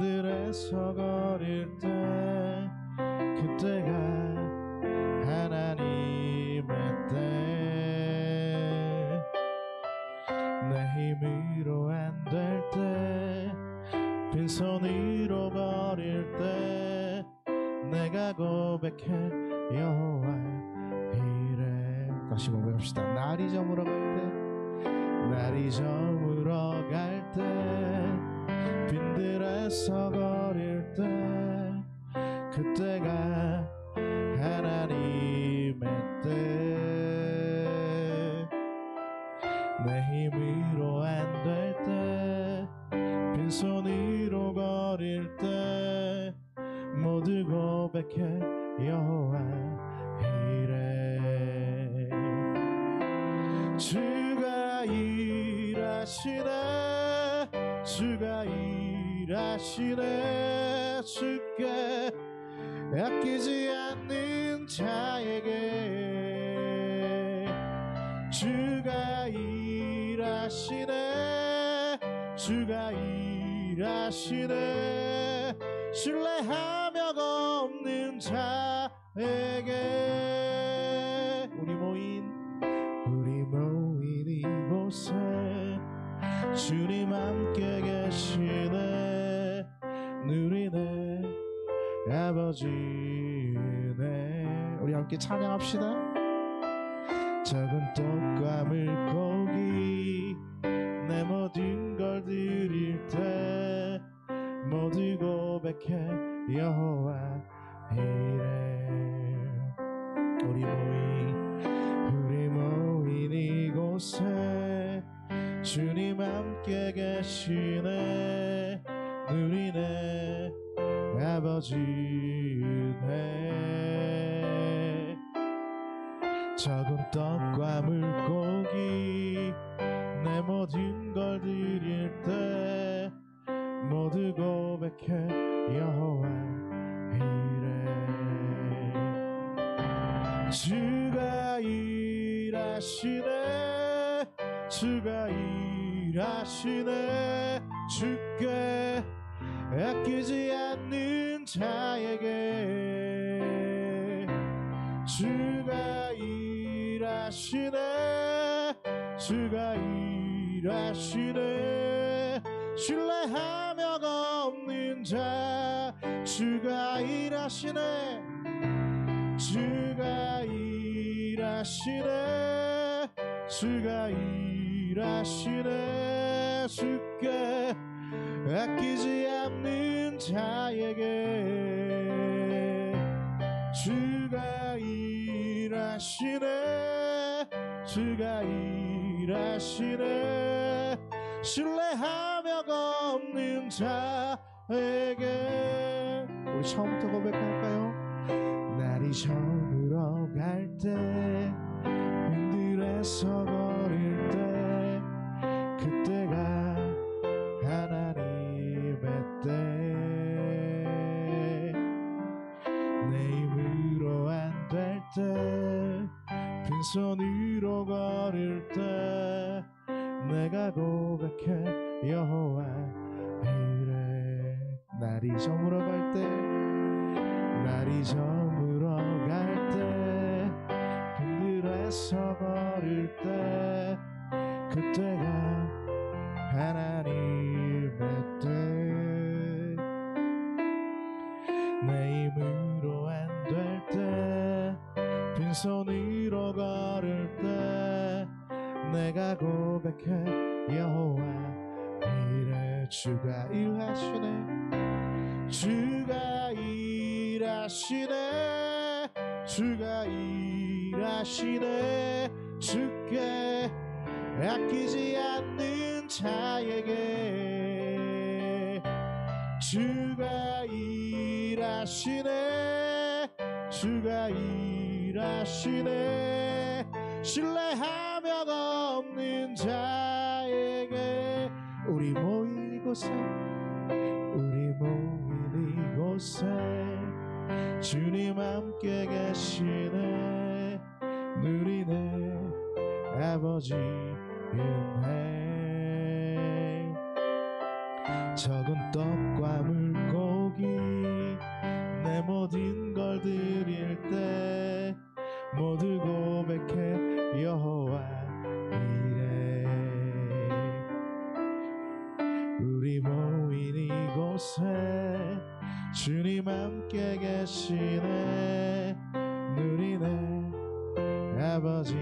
빈들에서 거릴 때 그때가 하나님의 때 내 힘으로 안 될 때 빈손으로 거릴 때 내가 고백해 여호와 이래. 다시 고백합시다. 날이 저물어 갈 때 날이 저물어 갈 때 빈들에서 거릴 때 그때가 하나님의 때 내 힘으로 안 될 때 빈손으로 거릴 때 모두 고백해 여호와 이래. 주가 일하시네 주가 일하시네 주께 아끼지 않는 자에게 주가 일하시네 주가 일하시네 신뢰하며 없는 자에게 우리 모인 이곳에 주님 함께 계시네 누리네 아버지 은혜. 우리 함께 찬양합시다. 작은 떡과 물고기 내 모든 걸 드릴 때 모두 고백해 여호와 이래. 우리 모인 이곳에 주님 함께 계시네 누리네 아버지 은혜. 작은 떡과 물고기 내 모든 걸 드릴 때 모두 고백해 여호와 이래. 주가 일하시네 주가 일하시네 주께 아끼지 않는 자에게 주가 일하시네 주가 일하시네 신뢰하며 없는 자 주가 일하시네 주가 일하시네 주가 일하시네 주께 아끼지 않는 자에게 주가 일하시네 주가 일하시네 신뢰하며 없는 자에게. 우리 처음부터 고백할까요? 날이 저물어 갈 때 빈들에서 거릴 때 그때가 하나님의 때 내 힘으로 안 될 때 빈손으로 거릴 때 내가 고백해 여호와 이래. 날이 저물어 갈 때 날이 저물어 갈 때 빈들에서 거릴 때 그때가 하나님의 때 내 힘으로 안 될 때 빈손으로 걸을 때 내가 고백해 여호와 이래. 주가 일하시네 주가 일하시네 주가 일하시네 주께 아끼지 않는 자에게 주가 일하시네 주가 일하시네 신뢰하며 없는 자에게. 우리 모인 이곳에 주님 함께 계시네 누리네 아버지 은혜. 적은 떡과 물 곳에 주님 함께 계시네. 누리네 아버지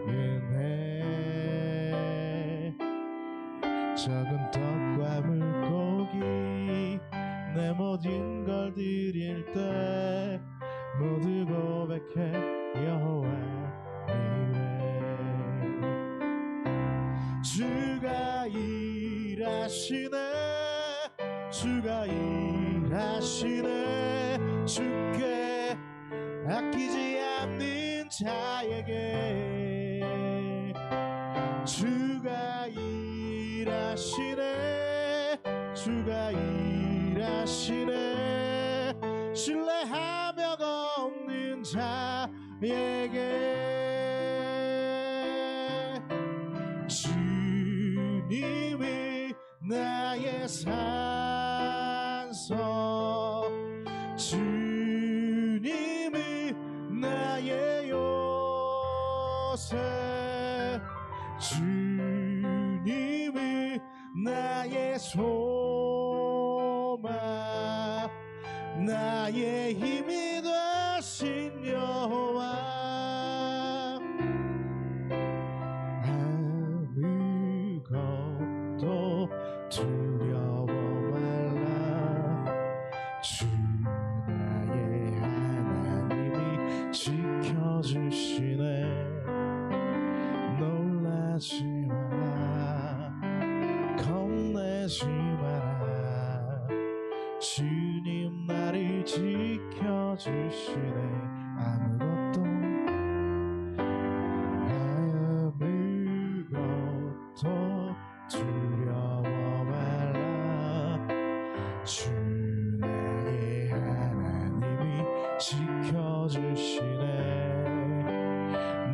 은혜. 적은 떡과 물고기 내 모든 걸 드릴 때 모두 고백해 여호와 이래. 주가 일하시네. 주가 일하시네. 주께 아끼지 않는 자에게 주가 일하시네. 주가 일하시네. 신뢰하며 없는 자에게 주님이 나의 산소 주님이 나의 요새 주님이 나의 소망 나의 힘이 되신 여호와. 아무것도 두려워 말라. 주 나의 하나님이 지켜주시네. 놀라지 마라. 겁내지 마라. 주님 나를 지켜주시네. 아무것도 두려워 말라. 주 나의 하나님이 지켜주시네.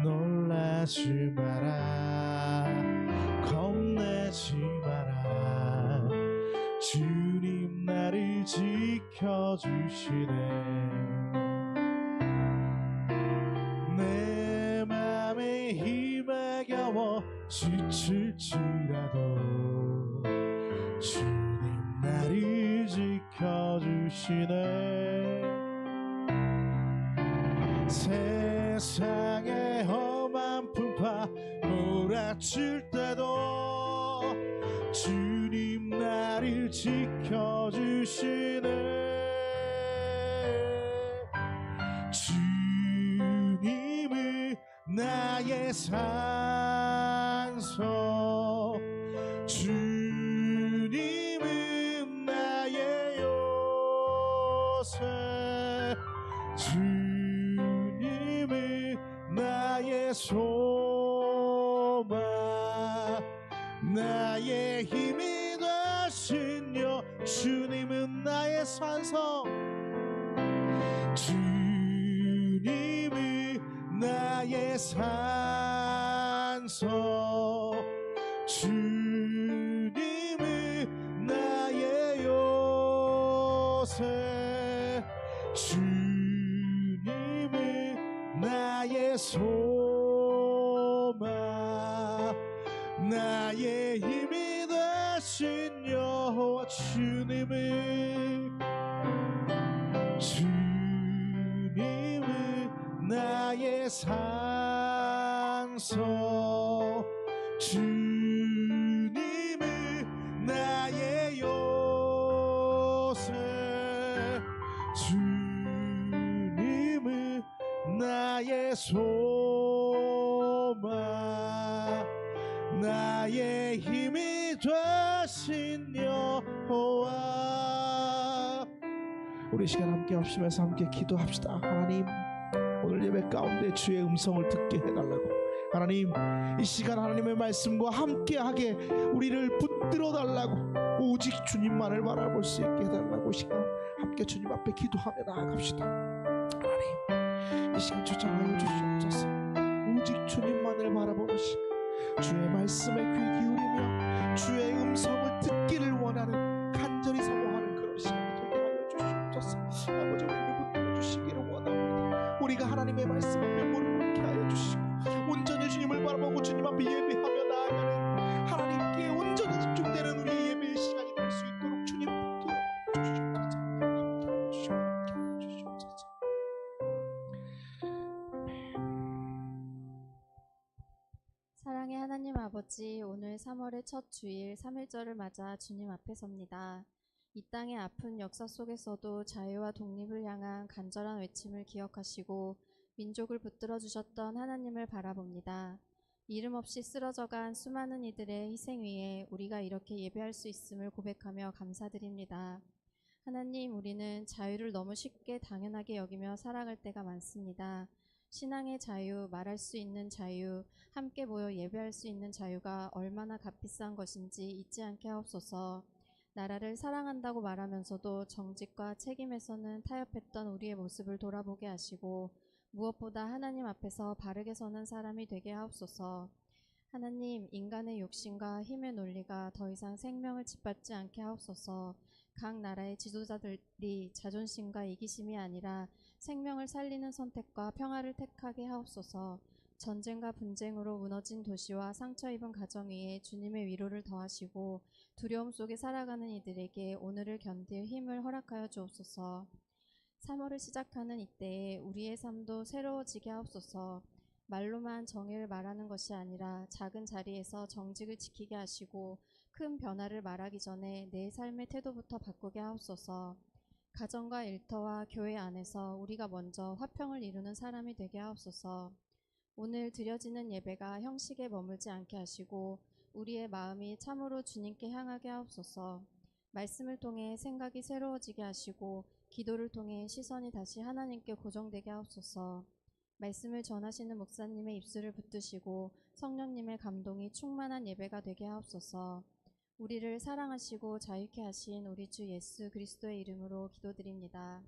놀라지 마라. 겁내지 마라. 주님 나를 지켜주시네. 내 맘에 힘에 겨워 지칠지라도 주님 나를 지켜주시네. 세상의 험한 풍파 몰아칠 때도 주님 나를 지켜주시네. 주님이 나의 산소 주님은 나의 요새 주님이 나의 소망 나의 힘이 되신 여. 주님은 나의 산소 주님이 나의 산소 주님이 나의 요새 주님이 나의 소망 나의 힘이 되신 여호와. 주님이 나의 산소 주님이 나의 요새 주님이 나의 소망 나의 힘이 되신 여호와. 우리 시간 함께 합심해서 함께 기도합시다. 하나님, 오늘 예배 가운데 주의 음성을 듣게 해달라고. 하나님, 이 시간 하나님의 말씀과 함께하게 우리를 붙들어 달라고. 오직 주님만을 바라볼 수 있게 해달라고. 시간 함께 주님 앞에 기도하며 나아갑시다. 하나님, 이 시간 주장하여 주시옵소서. 오직 주님만을 바라보는 시간, 주의 말씀에 귀 기울이며 주의 음성을 듣기를 원하는, 간절히 사모하는 그런 시간이 되게 하여 주시옵소서. 아버지, 우리를 붙들어 주시기를 원합니다. 우리가 하나님의 말씀 앞에 무릎 꿇게 하여 주시고 온전히 주님을 바라보고 주님 앞에 예배하며 나아가는, 하나님께 온전히 집중되는 우리의 예배의 시간이 될 수 있도록 주님 붙들어 3월의 첫 주일 3일절을 맞아 주님 앞에 섭니다. 이 땅의 아픈 역사 속에서도 자유와 독립을 향한 간절한 외침을 기억하시고 민족을 붙들어 주셨던 하나님을 바라봅니다. 이름 없이 쓰러져간 수많은 이들의 희생 위에 우리가 이렇게 예배할 수 있음을 고백하며 감사드립니다. 하나님, 우리는 자유를 너무 쉽게 당연하게 여기며 살아갈 때가 많습니다. 신앙의 자유, 말할 수 있는 자유, 함께 모여 예배할 수 있는 자유가 얼마나 값비싼 것인지 잊지 않게 하옵소서. 나라를 사랑한다고 말하면서도 정직과 책임에서는 타협했던 우리의 모습을 돌아보게 하시고 무엇보다 하나님 앞에서 바르게 서는 사람이 되게 하옵소서. 하나님, 인간의 욕심과 힘의 논리가 더 이상 생명을 짓밟지 않게 하옵소서. 각 나라의 지도자들이 자존심과 이기심이 아니라 생명을 살리는 선택과 평화를 택하게 하옵소서. 전쟁과 분쟁으로 무너진 도시와 상처 입은 가정 위에 주님의 위로를 더하시고 두려움 속에 살아가는 이들에게 오늘을 견딜 힘을 허락하여 주옵소서. 3월을 시작하는 이때에 우리의 삶도 새로워지게 하옵소서. 말로만 정의를 말하는 것이 아니라 작은 자리에서 정직을 지키게 하시고 큰 변화를 말하기 전에 내 삶의 태도부터 바꾸게 하옵소서. 가정과 일터와 교회 안에서 우리가 먼저 화평을 이루는 사람이 되게 하옵소서. 오늘 드려지는 예배가 형식에 머물지 않게 하시고 우리의 마음이 참으로 주님께 향하게 하옵소서. 말씀을 통해 생각이 새로워지게 하시고 기도를 통해 시선이 다시 하나님께 고정되게 하옵소서. 말씀을 전하시는 목사님의 입술을 붙드시고 성령님의 감동이 충만한 예배가 되게 하옵소서. 우리를 사랑하시고 자유케 하신 우리 주 예수 그리스도의 이름으로 기도드립니다.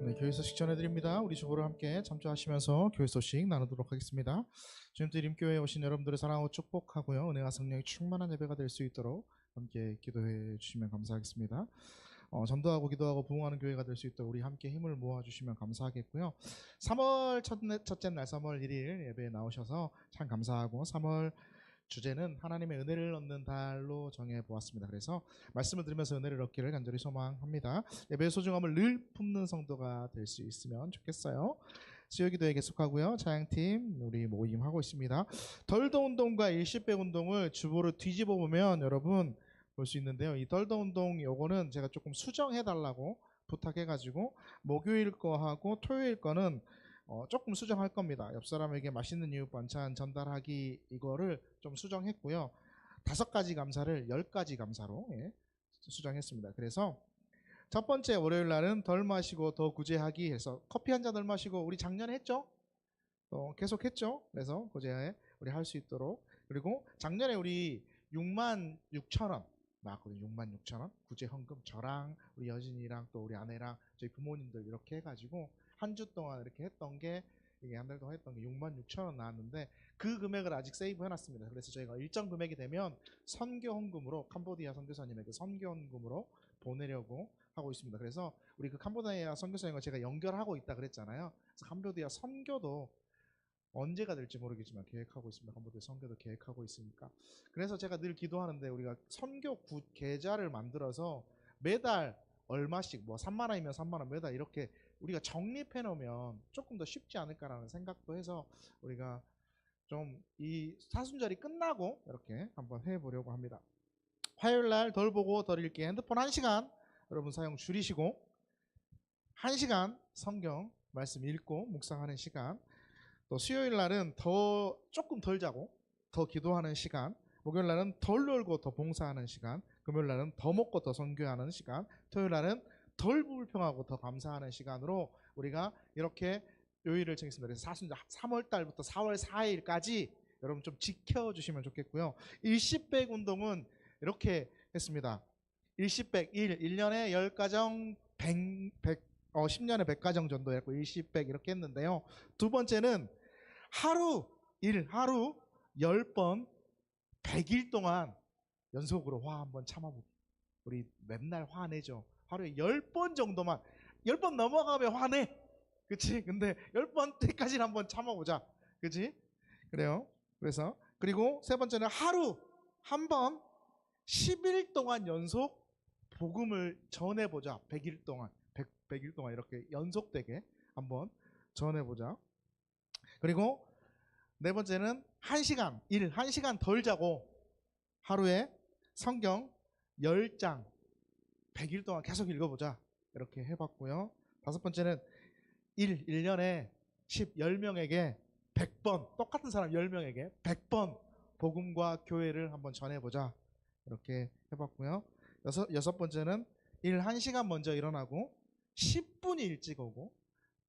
네, 교회 소식 전해드립니다. 우리 주보를 함께 참조하시면서 교회 소식 나누도록 하겠습니다. 주님도 이림교회에 오신 여러분들을 사랑하고 축복하고요. 은혜와 성령이 충만한 예배가 될 수 있도록 함께 기도해 주시면 감사하겠습니다. 전도하고 기도하고 부흥하는 교회가 될 수 있도록 우리 함께 힘을 모아주시면 감사하겠고요. 3월 첫째 날 3월 1일 예배에 나오셔서 참 감사하고 3월 주제는 하나님의 은혜를 얻는 달로 정해보았습니다. 그래서 말씀을 들으면서 은혜를 얻기를 간절히 소망합니다. 예배의 소중함을 늘 품는 성도가 될 수 있으면 좋겠어요. 수요기도회 계속하고요. 찬양팀 우리 모임하고 있습니다. 덜더 운동과 일시백 운동을 주보로 뒤집어 보면 여러분 볼 수 있는데요. 이 덜더 운동 요거는 제가 조금 수정해달라고 부탁해가지고 목요일 거하고 토요일 거는 조금 수정할 겁니다. 옆 사람에게 맛있는 이웃 반찬 전달하기 이거를 좀 수정했고요. 5가지 감사를 10가지 감사로 수정했습니다. 그래서 첫 번째 월요일 날은 덜 마시고 더 구제하기 해서 커피 한 잔 덜 마시고 우리 작년에 했죠? 계속 했죠? 그래서 구제 우리 할 수 있도록. 그리고 작년에 우리 66,000원 나왔거든요. 66,000원 구제 헌금 저랑 우리 여진이랑 또 우리 아내랑 저희 부모님들 이렇게 해가지고 한 주 동안 이렇게 했던 게 이게 한 달 동안 했던 게 66,000원 나왔는데 그 금액을 아직 세이브 해놨습니다. 그래서 저희가 일정 금액이 되면 선교 헌금으로 캄보디아 선교사님에게 선교 헌금으로 보내려고 하고 있습니다. 그래서 우리 그 캄보디아 선교사님과 제가 연결하고 있다 그랬잖아요. 그래서 캄보디아 선교도 언제가 될지 모르겠지만 계획하고 있습니다. 캄보디아 선교도 계획하고 있으니까. 그래서 제가 늘 기도하는데 우리가 선교 계좌를 만들어서 매달 얼마씩 뭐 3만 원이면 3만 원 매달 이렇게 우리가 적립해 놓으면 조금 더 쉽지 않을까라는 생각도 해서 우리가 좀 이 사순절이 끝나고 이렇게 한번 해보려고 합니다. 화요일 날 덜 보고 덜 읽기 핸드폰 1시간 여러분 사용 줄이시고 1시간 성경 말씀 읽고 묵상하는 시간, 또 수요일 날은 조금 덜 자고 더 기도하는 시간, 목요일 날은 덜 놀고 더 봉사하는 시간, 금요일 날은 더 먹고 더 선교하는 시간, 토요일 날은 덜 불평하고 더 감사하는 시간으로 우리가 이렇게 요일을 정했습니다. 그래서 3월 달부터 4월 4일까지 여러분 좀 지켜주시면 좋겠고요. 일시백 운동은 이렇게 했습니다. 일시백 1년에 10가정 10년에 100가정 정도 했고 일시백 이렇게 했는데요. 두 번째는 하루 10번 100일 동안 연속으로 화 한번 참아보기. 우리 맨날 화내죠. 하루에 10번 정도만, 10번 넘어가면 화내. 그치? 근데 10번 때까지는 한번 참아보자. 그치? 그래요. 그래서, 그리고 세 번째는 하루 한 번 10일 동안 연속 복음을 전해보자. 100일 동안. 100일 동안 이렇게 연속되게 한번 전해보자. 그리고 네 번째는 1시간, 1시간 덜 자고 하루에 성경 10장 100일 동안 계속 읽어보자. 이렇게 해봤고요. 다섯 번째는 1년에 10명에게 100번, 똑같은 사람 10명에게 100번 복음과 교회를 한번 전해보자. 이렇게 해봤고요. 여섯 번째는 1시간 먼저 일어나고 10분 일찍 오고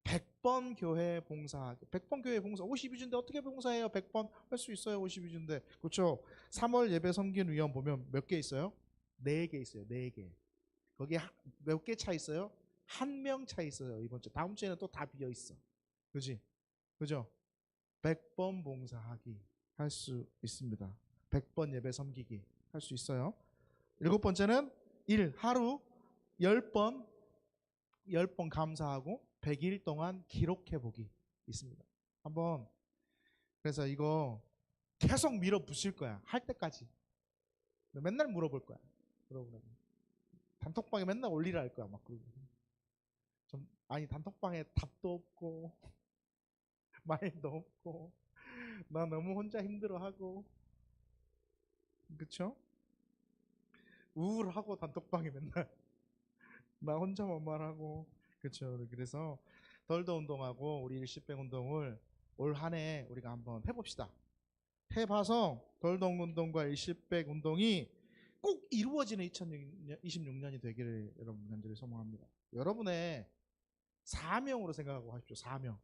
100번 교회 봉사하기. 100번 교회 봉사. 52주인데 어떻게 봉사해요? 100번 할 수 있어요. 52주인데. 그렇죠? 3월 예배 섬긴 위원 보면 몇 개 있어요? 4개 있어요. 4개. 거기에 몇 개 차 있어요? 1명 차 있어요. 이번 주. 다음 주에는 또 다 비어 있어. 그지? 그죠? 100번 봉사하기 할 수 있습니다. 100번 예배 섬기기 할 수 있어요. 일곱 번째는 하루 10번 감사하고 100일 동안 기록해보기 있습니다. 한번 그래서 이거 계속 밀어붙일 거야. 할 때까지. 맨날 물어볼 거야. 물어보라고. 단톡방에 맨날 올리라 할 거야. 막 그러고. 아니 단톡방에 답도 없고 말도 없고 나 너무 혼자 힘들어하고 그쵸? 우울하고 단톡방에 맨날 나 혼자만 말하고 그렇죠. 그래서 덜더 운동하고 우리 일시백 운동을 올 한 해 우리가 한번 해봅시다. 해봐서 덜더 운동과 일시백 운동이 꼭 이루어지는 2026년이 되기를 여러분 간절히 소망합니다. 여러분의 사명으로 생각하고 하십시오. 사명.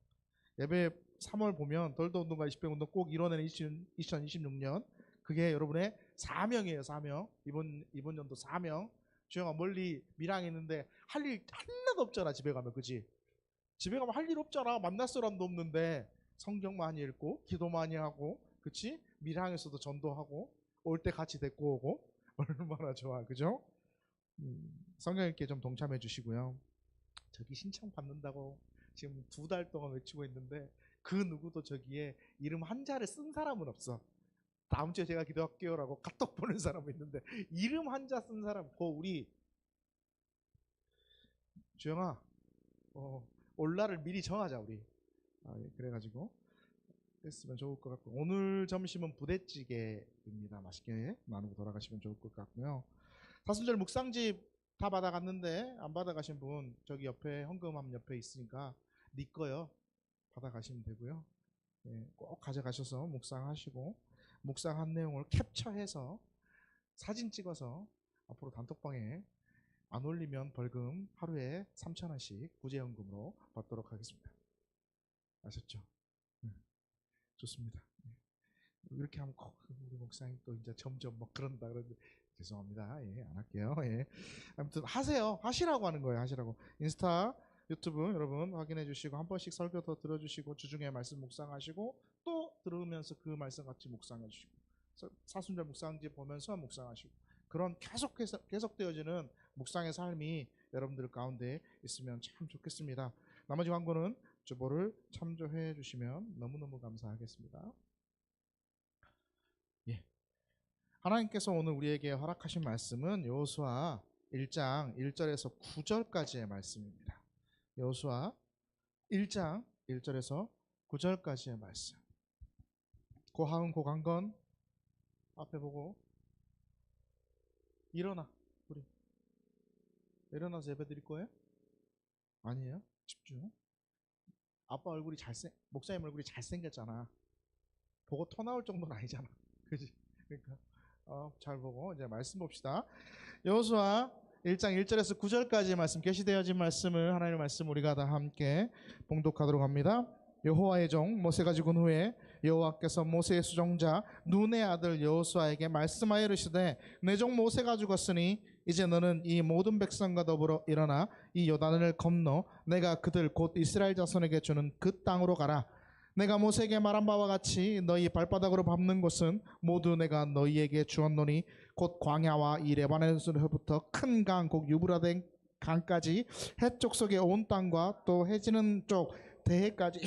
예배 3월 보면 덜더 운동과 일시백 운동 꼭 이뤄내는 2026년 그게 여러분의 사명이에요. 사명. 이번 연도 사명. 주영아 멀리 밀양에 있는데 할 일 하나도 없잖아. 집에 가면. 그지? 집에 가면 할 일 없잖아. 만날 사람도 없는데 성경 많이 읽고 기도 많이 하고 그치? 밀양에서도 전도하고 올 때 같이 데리고 오고 얼마나 좋아. 그죠? 성경 읽기에 좀 동참해 주시고요. 저기 신청 받는다고 지금 2달 동안 외치고 있는데 그 누구도 저기에 이름 한자를 쓴 사람은 없어. 다음 주에 제가 기도할게요라고 카톡 보낸 사람은 있는데 이름 한자 쓴 사람 우리 주영아 올 날을 미리 정하자 우리. 예, 그래가지고 했으면 좋을 것 같고 오늘 점심은 부대찌개입니다. 맛있게 나누고 돌아가시면 좋을 것 같고요. 사순절 묵상집 다 받아갔는데 안 받아가신 분 저기 옆에 헌금함 옆에 있으니까 네 거요. 받아가시면 되고요. 예, 꼭 가져가셔서 묵상하시고 묵상한 내용을 캡처해서 사진 찍어서 앞으로 단톡방에 안 올리면 벌금 하루에 3,000원씩 구제연금으로 받도록 하겠습니다. 아셨죠? 좋습니다. 이렇게 하면 우리 목사님 또 이제 점점 막 그런다 그러는데 죄송합니다. 예, 안 할게요. 예. 아무튼 하세요. 하시라고 하는 거예요. 하시라고. 인스타, 유튜브 여러분 확인해 주시고 한 번씩 설교 더 들어주시고 주중에 말씀 묵상하시고 또 들으면서 그 말씀 같이 묵상해 주시고 사순절 묵상집 보면서 묵상하시고 그런 계속되어지는 묵상의 삶이 여러분들 가운데 있으면 참 좋겠습니다. 나머지 광고는 주보를 참조해 주시면 너무너무 감사하겠습니다. 예. 하나님께서 오늘 우리에게 허락하신 말씀은 여호수아 1장 1절에서 9절까지의 말씀입니다. 여호수아 1장 1절에서 9절까지의 말씀. 고하은 고강건 앞에 보고 일어나. 우리 일어나서 예배 드릴 거예요? 아니에요? 집중. 아빠 얼굴이 목사님 얼굴이 잘생겼잖아. 보고 토 나올 정도는 아니잖아. 그지? 그러니까 잘 보고 이제 말씀 봅시다. 여호수아 1장 1절에서 9절까지 말씀 계시되어진 말씀을 하나님의 말씀 우리가 다 함께 봉독하도록 합니다. 여호와의 종 모세가 죽은 후에 여호와께서 모세의 수종자 눈의 아들 여호수아에게 말씀하여 이르시되 내 종 모세가 죽었으니 이제 너는 이 모든 백성과 더불어 일어나 이 요단을 건너 내가 그들 곧 이스라엘 자손에게 주는 그 땅으로 가라. 내가 모세에게 말한 바와 같이 너희 발바닥으로 밟는 곳은 모두 내가 너희에게 주었노니 곧 광야와 이 레바논에서부터 큰 강 곧 유브라데 강까지 해쪽 속의 온 땅과 또 해지는 쪽 대해까지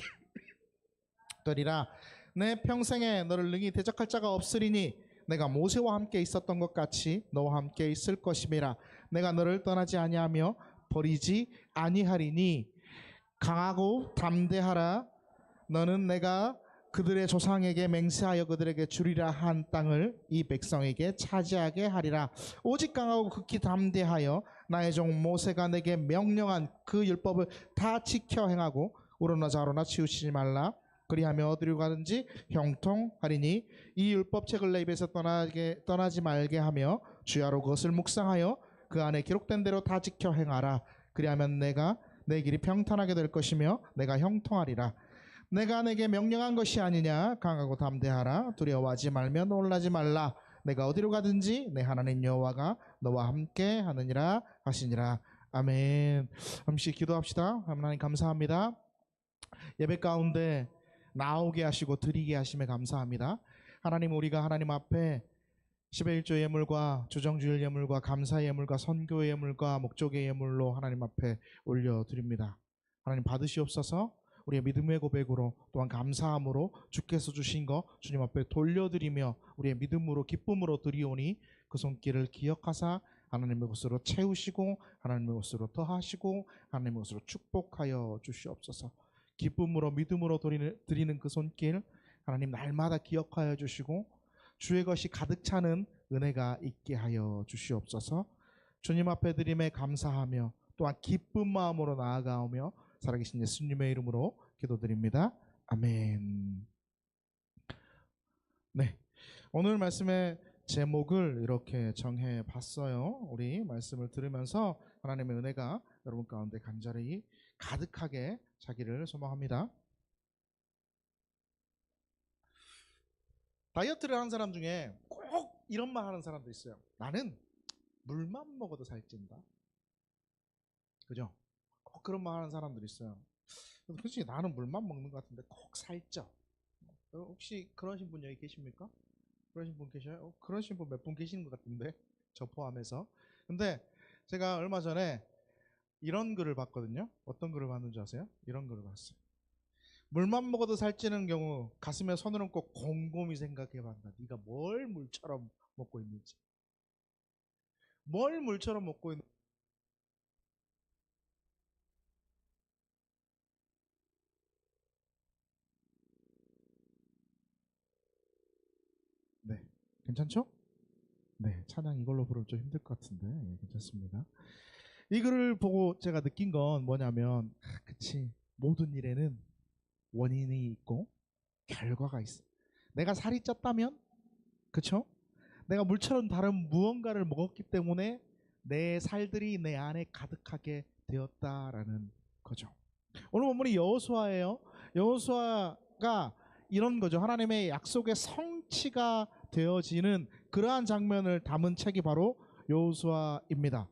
되리라. 내 평생에 너를 능히 대적할 자가 없으리니 내가 모세와 함께 있었던 것 같이 너와 함께 있을 것임이라. 내가 너를 떠나지 아니하며 버리지 아니하리니 강하고 담대하라. 너는 내가 그들의 조상에게 맹세하여 그들에게 주리라 한 땅을 이 백성에게 차지하게 하리라. 오직 강하고 극히 담대하여 나의 종 모세가 내게 명령한 그 율법을 다 지켜 행하고 우러나 좌로나 치우치지 말라. 그리하며 어디로 가든지 형통하리니 이 율법책을 내 입에서 떠나지 말게 하며 주야로 그것을 묵상하여 그 안에 기록된 대로 다 지켜 행하라. 그리하면 내가 내 길이 평탄하게 될 것이며 내가 형통하리라. 내가 내게 명령한 것이 아니냐. 강하고 담대하라. 두려워하지 말며 놀라지 말라. 내가 어디로 가든지 내 하나님 여호와가 너와 함께 하느니라 하시니라. 아멘. 잠시 기도합시다. 하나님 감사합니다. 예배 가운데 나오게 하시고 드리게 하심에 감사합니다. 하나님, 우리가 하나님 앞에 10의 1조 예물과 주정주일 예물과 감사의 예물과 선교의 예물과 목적의 예물로 하나님 앞에 올려드립니다. 하나님 받으시옵소서. 우리의 믿음의 고백으로 또한 감사함으로 주께서 주신 거 주님 앞에 돌려드리며 우리의 믿음으로 기쁨으로 드리오니 그 손길을 기억하사 하나님의 것으로 채우시고 하나님의 것으로 더하시고 하나님의 것으로 축복하여 주시옵소서. 기쁨으로 믿음으로 드리는 그 손길 하나님 날마다 기억하여 주시고 주의 것이 가득 차는 은혜가 있게 하여 주시옵소서. 주님 앞에 드림에 감사하며 또한 기쁜 마음으로 나아가오며 살아계신 예수님의 이름으로 기도드립니다. 아멘. 네, 오늘 말씀의 제목을 이렇게 정해 봤어요. 우리 말씀을 들으면서 하나님의 은혜가 여러분 가운데 간절히 가득하게 자기를 소망합니다. 다이어트를 하는 사람 중에 꼭 이런 말 하는 사람도 있어요. 나는 물만 먹어도 살찐다. 그죠? 꼭 그런 말 하는 사람들이 있어요. 솔직히 나는 물만 먹는 것 같은데 꼭 살쪄. 혹시 그러신 분 여기 계십니까? 그러신 분 계셔요? 그러신 분 몇 분 계시는 것 같은데, 저 포함해서. 근데 제가 얼마 전에 이런 글을 봤거든요. 어떤 글을 봤는지 아세요? 이런 글을 봤어요. 물만 먹어도 살찌는 경우 가슴에 손을 얹고 곰곰이 생각해 봤다. 네가 뭘 물처럼 먹고 있는지. 뭘 물처럼 먹고 있는지. 네, 괜찮죠? 네, 찬양 이걸로 부르면 좀 힘들 것 같은데 괜찮습니다. 이 글을 보고 제가 느낀 건 뭐냐면, 그치, 모든 일에는 원인이 있고 결과가 있어. 내가 살이 쪘다면, 그쵸? 내가 물처럼 다른 무언가를 먹었기 때문에 내 살들이 내 안에 가득하게 되었다라는 거죠. 오늘 본문이 여호수아예요. 여호수아가 이런 거죠. 하나님의 약속의 성취가 되어지는 그러한 장면을 담은 책이 바로 여호수아입니다.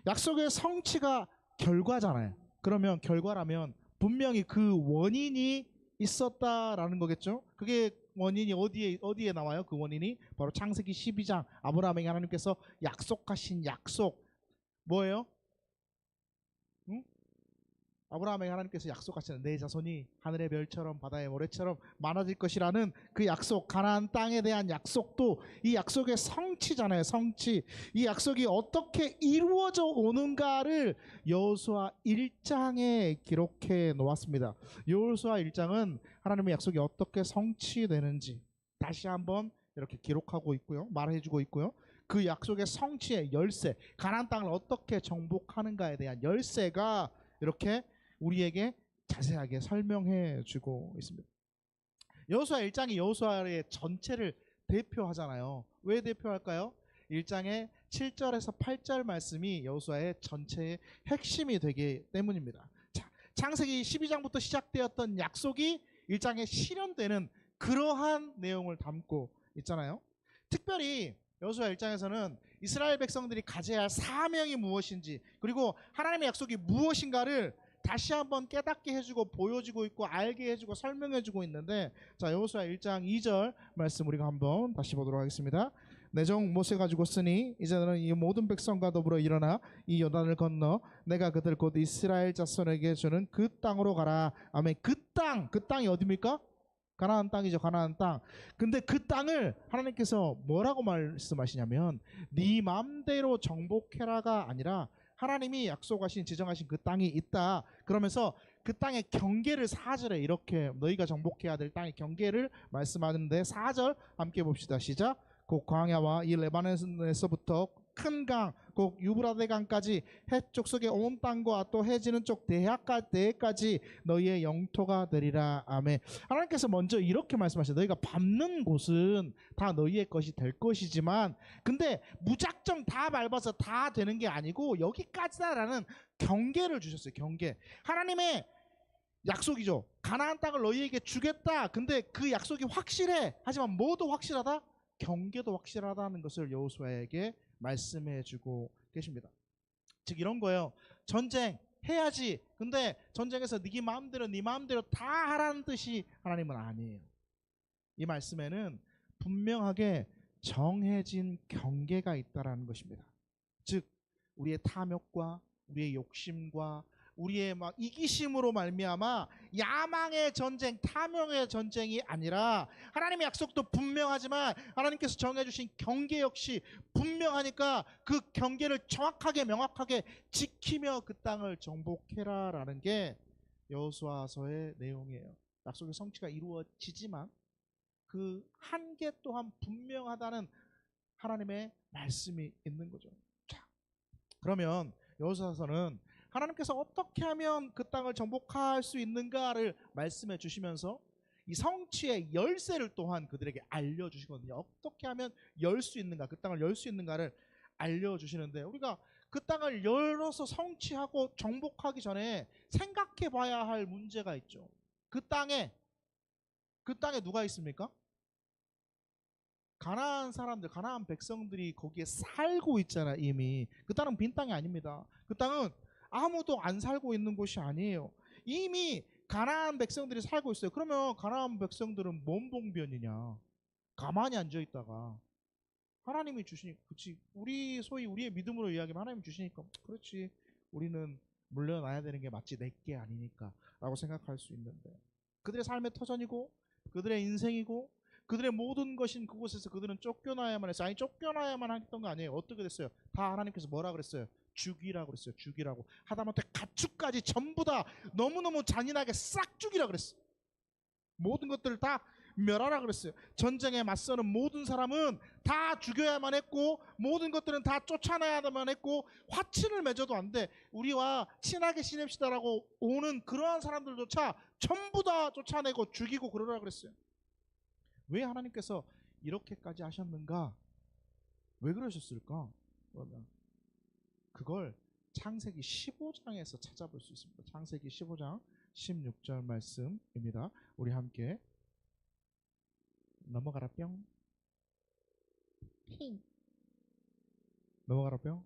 약속의 성취가 결과잖아요. 그러면 결과라면 분명히 그 원인이 있었다라는 거겠죠. 그게 원인이 어디에 나와요? 그 원인이 바로 창세기 12장 아브라함에게 하나님께서 약속하신 약속 뭐예요? 응? 아브라함에게 하나님께서 약속하시는 내 자손이 하늘의 별처럼 바다의 모래처럼 많아질 것이라는 그 약속, 가나안 땅에 대한 약속도 이 약속의 성취잖아요. 성취. 이 약속이 어떻게 이루어져 오는가를 여호수아 1장에 기록해 놓았습니다. 여호수아 1장은 하나님의 약속이 어떻게 성취되는지 다시 한번 이렇게 기록하고 있고요. 말해주고 있고요. 그 약속의 성취의 열쇠, 가나안 땅을 어떻게 정복하는가에 대한 열쇠가 이렇게 우리에게 자세하게 설명해 주고 있습니다. 여호수아 1장이 여호수아의 전체를 대표하잖아요. 왜 대표할까요? 1장의 7절에서 8절 말씀이 여호수아의 전체의 핵심이 되기 때문입니다. 자, 창세기 12장부터 시작되었던 약속이 1장에 실현되는 그러한 내용을 담고 있잖아요. 특별히 여호수아 1장에서는 이스라엘 백성들이 가져야 할 사명이 무엇인지, 그리고 하나님의 약속이 무엇인가를 다시 한번 깨닫게 해주고 보여주고 있고 알게 해주고 설명해주고 있는데, 자, 여호수아 1장 2절 말씀 우리가 한번 다시 보도록 하겠습니다. 내 종 모세가 죽었으니 이제는 이 모든 백성과 더불어 일어나 이 요단을 건너 내가 그들 곧 이스라엘 자손에게 주는 그 땅으로 가라. 아멘. 그 땅이 어디입니까? 가나안 땅이죠. 가나안 땅. 근데 그 땅을 하나님께서 뭐라고 말씀하시냐면 네 마음대로 정복해라가 아니라 하나님이 약속하신 지정하신 그 땅이 있다. 그러면서 그 땅의 경계를 4절에 이렇게 너희가 정복해야 될 땅의 경계를 말씀하는데, 4절 함께 봅시다. 시작. 곧 광야와 이 레바논에서부터 큰 강, 곧 유브라데 강까지 해쪽 속의 온 땅과 또 해지는 쪽 대해까지 너희의 영토가 되리라. 아멘. 하나님께서 먼저 이렇게 말씀하셔요. 너희가 밟는 곳은 다 너희의 것이 될 것이지만, 근데 무작정 다 밟아서 다 되는 게 아니고 여기까지다라는 경계를 주셨어요. 경계. 하나님의 약속이죠. 가나안 땅을 너희에게 주겠다. 근데 그 약속이 확실해. 하지만 뭐도 확실하다? 경계도 확실하다는 것을 여호수아에게 말씀해 주고 계십니다. 즉 이런 거예요. 전쟁 해야지. 근데 전쟁에서 네 마음대로 다 하라는 뜻이 하나님은 아니에요. 이 말씀에는 분명하게 정해진 경계가 있다라는 것입니다. 즉 우리의 탐욕과 우리의 욕심과 우리의 막 이기심으로 말미암아 야망의 전쟁, 탐욕의 전쟁이 아니라, 하나님의 약속도 분명하지만 하나님께서 정해주신 경계 역시 분명하니까 그 경계를 정확하게 명확하게 지키며 그 땅을 정복해라라는 게 여호수아서의 내용이에요. 약속의 성취가 이루어지지만 그 한계 또한 분명하다는 하나님의 말씀이 있는 거죠. 자, 그러면 여호수아서는 하나님께서 어떻게 하면 그 땅을 정복할 수 있는가를 말씀해 주시면서 이 성취의 열쇠를 또한 그들에게 알려주시거든요. 어떻게 하면 열 수 있는가, 그 땅을 열 수 있는가를 알려주시는데, 우리가 그 땅을 열어서 성취하고 정복하기 전에 생각해 봐야 할 문제가 있죠. 그 땅에 누가 있습니까? 가나안 사람들, 가나안 백성들이 거기에 살고 있잖아. 이미 그 땅은 빈 땅이 아닙니다. 그 땅은 아무도 안 살고 있는 곳이 아니에요. 이미 가나안 백성들이 살고 있어요. 그러면 가나안 백성들은 뭔 봉변이냐? 가만히 앉아 있다가 하나님이 주시니까, 그렇지, 우리의 믿음으로 이야기하면 하나님이 주시니까 그렇지, 우리는 물려놔야 되는 게 맞지, 내게 아니니까 라고 생각할 수 있는데, 그들의 삶의 터전이고 그들의 인생이고 그들의 모든 것인 그곳에서 그들은 쫓겨나야만 했어요. 아니, 쫓겨나야만 했던 거 아니에요. 어떻게 됐어요? 다 하나님께서 뭐라 그랬어요? 죽이라고 그랬어요. 죽이라고. 하다못해 가축까지 전부 다 너무너무 잔인하게 싹 죽이라 그랬어요. 모든 것들을 다 멸하라 그랬어요. 전쟁에 맞서는 모든 사람은 다 죽여야만 했고, 모든 것들은 다 쫓아내야만 했고, 화친을 맺어도 안 돼. 우리와 친하게 지냅시다라고 오는 그러한 사람들조차 전부 다 쫓아내고 죽이고 그러라 그랬어요. 왜 하나님께서 이렇게까지 하셨는가? 왜 그러셨을까? 그러면 그걸 창세기 15장에서 찾아볼 수 있습니다. 창세기 15장 16절 말씀입니다. 우리 함께 넘어가라 뿅. 넘어가라 뿅.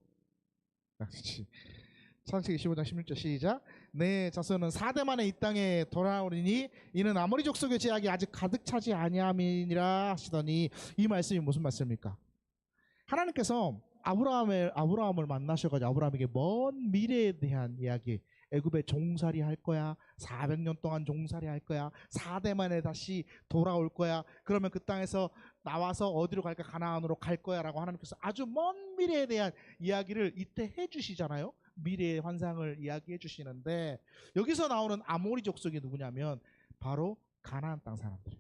창세기 15장 16절 시작. 내 자손은 4대 만에 이 땅에 돌아오리니 이는 아모리 족속의 제약이 아직 가득 차지 아니함이니라 하시더니, 이 말씀이 무슨 말씀입니까? 하나님께서 아브라함을 만나셔가지고 아브라함에게 먼 미래에 대한 이야기, 애굽에 종살이 할 거야, 400년 동안 종살이 할 거야, 4대 만에 다시 돌아올 거야, 그러면 그 땅에서 나와서 어디로 갈까? 가나안으로 갈 거야 라고 하나님께서 아주 먼 미래에 대한 이야기를 이때 해주시잖아요. 미래의 환상을 이야기해 주시는데, 여기서 나오는 아모리 족속이 누구냐면 바로 가나안 땅 사람들.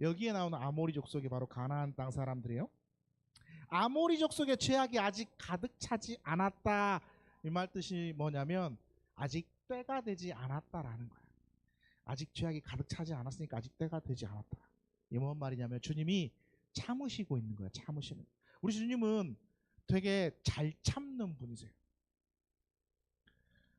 여기에 나오는 아모리 족속이 바로 가나안 땅 사람들이에요. 아모리 족속의 죄악이 아직 가득 차지 않았다. 이 말 뜻이 뭐냐면 아직 때가 되지 않았다라는 거예요. 아직 죄악이 가득 차지 않았으니까 아직 때가 되지 않았다. 이 뭔 말이냐면 주님이 참으시고 있는 거예요. 참으시는. 우리 주님은 되게 잘 참는 분이세요.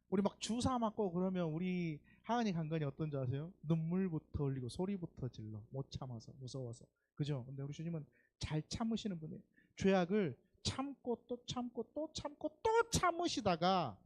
우리 막 주사 맞고 그러면 우리 하은이 강건이 어떤지 아세요? 눈물부터 흘리고 소리부터 질러. 못 참아서, 무서워서. 그죠? 근데 우리 주님은 잘 참으시는 분이에요. 죄악을 참고 또 참고 또 참고 또 참으시다가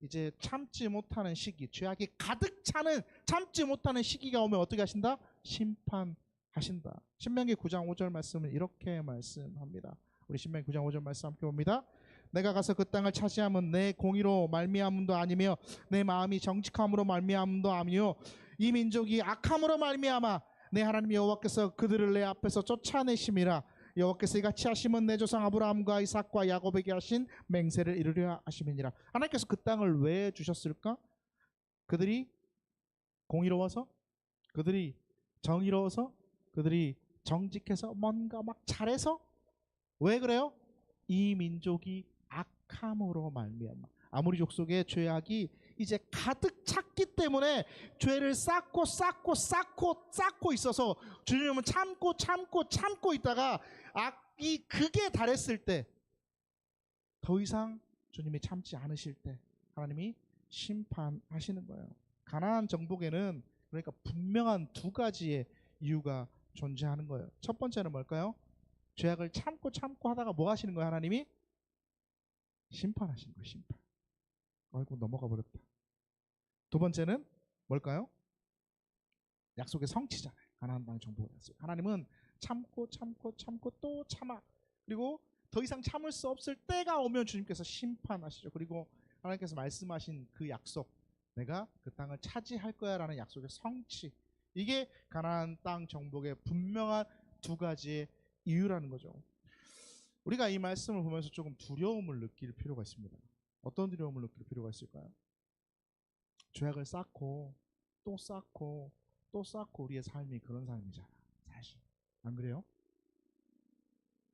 이제 참지 못하는 시기, 죄악이 가득 차는 참지 못하는 시기가 오면 어떻게 하신다? 심판하신다. 신명기 9장 5절 말씀을 이렇게 말씀합니다. 우리 신명기 9장 5절 말씀 함께 봅니다. 내가 가서 그 땅을 차지하면 내 공의로 말미암음도 아니며 내 마음이 정직함으로 말미암음도 아니요 이 민족이 악함으로 말미암아 내 하나님 여호와께서 그들을 내 앞에서 쫓아내심이라. 여호와께서 이같이 하시면 내 조상 아브라함과 이삭과 야곱에게 하신 맹세를 이루려 하심이니라. 하나님께서 그 땅을 왜 주셨을까? 그들이 공의로워서, 그들이 정의로워서, 그들이 정직해서, 뭔가 막 잘해서. 왜 그래요? 이 민족이 악함으로 말미암아. 아모리 족속의 죄악이 이제 가득 찼기 때문에 죄를 쌓고 있어서 주님은 참고 있다가 악이 극에 달했을 때, 더 이상 주님이 참지 않으실 때 하나님이 심판하시는 거예요. 가나안 정복에는 그러니까 분명한 두 가지의 이유가 존재하는 거예요. 첫 번째는 뭘까요? 죄악을 참고 하다가 뭐 하시는 거예요? 하나님이 심판하시는 거예요. 심판. 아이고 넘어가 버렸다. 두 번째는 뭘까요? 약속의 성취잖아요. 가나안 땅 정복의 약속. 하나님은 참고 또 참아. 그리고 더 이상 참을 수 없을 때가 오면 주님께서 심판하시죠. 그리고 하나님께서 말씀하신 그 약속, 내가 그 땅을 차지할 거야 라는 약속의 성취. 이게 가나안 땅 정복의 분명한 두 가지의 이유라는 거죠. 우리가 이 말씀을 보면서 조금 두려움을 느낄 필요가 있습니다. 어떤 두려움을 느낄 필요가 있을까요? 죄악을 쌓고 또 쌓고 우리의 삶이 그런 삶이잖아. 사실 안 그래요?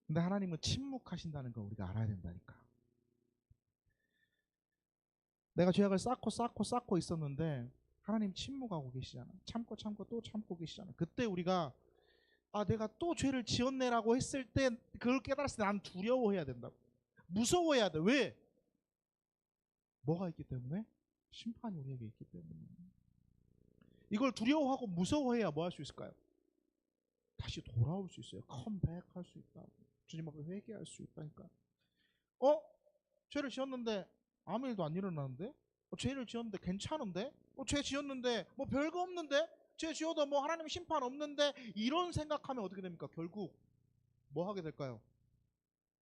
근데 하나님은 침묵하신다는 걸 우리가 알아야 된다니까. 내가 죄악을 쌓고 있었는데 하나님 침묵하고 계시잖아. 참고 또 참고 계시잖아. 그때 우리가 내가 또 죄를 지었네라고 했을 때 그걸 깨달았을 때 난 두려워해야 된다고. 무서워해야 돼. 왜? 뭐가 있기 때문에? 심판이 우리에게 있기 때문에. 이걸 두려워하고 무서워해야 뭐 할 수 있을까요? 다시 돌아올 수 있어요. 컴백할 수 있다. 주님 앞에 회개할 수 있다니까. 죄를 지었는데 아무 일도 안 일어나는데? 죄를 지었는데 괜찮은데? 죄 지었는데 뭐 별거 없는데? 죄 지어도 뭐 하나님 심판 없는데? 이런 생각하면 어떻게 됩니까? 결국 뭐 하게 될까요?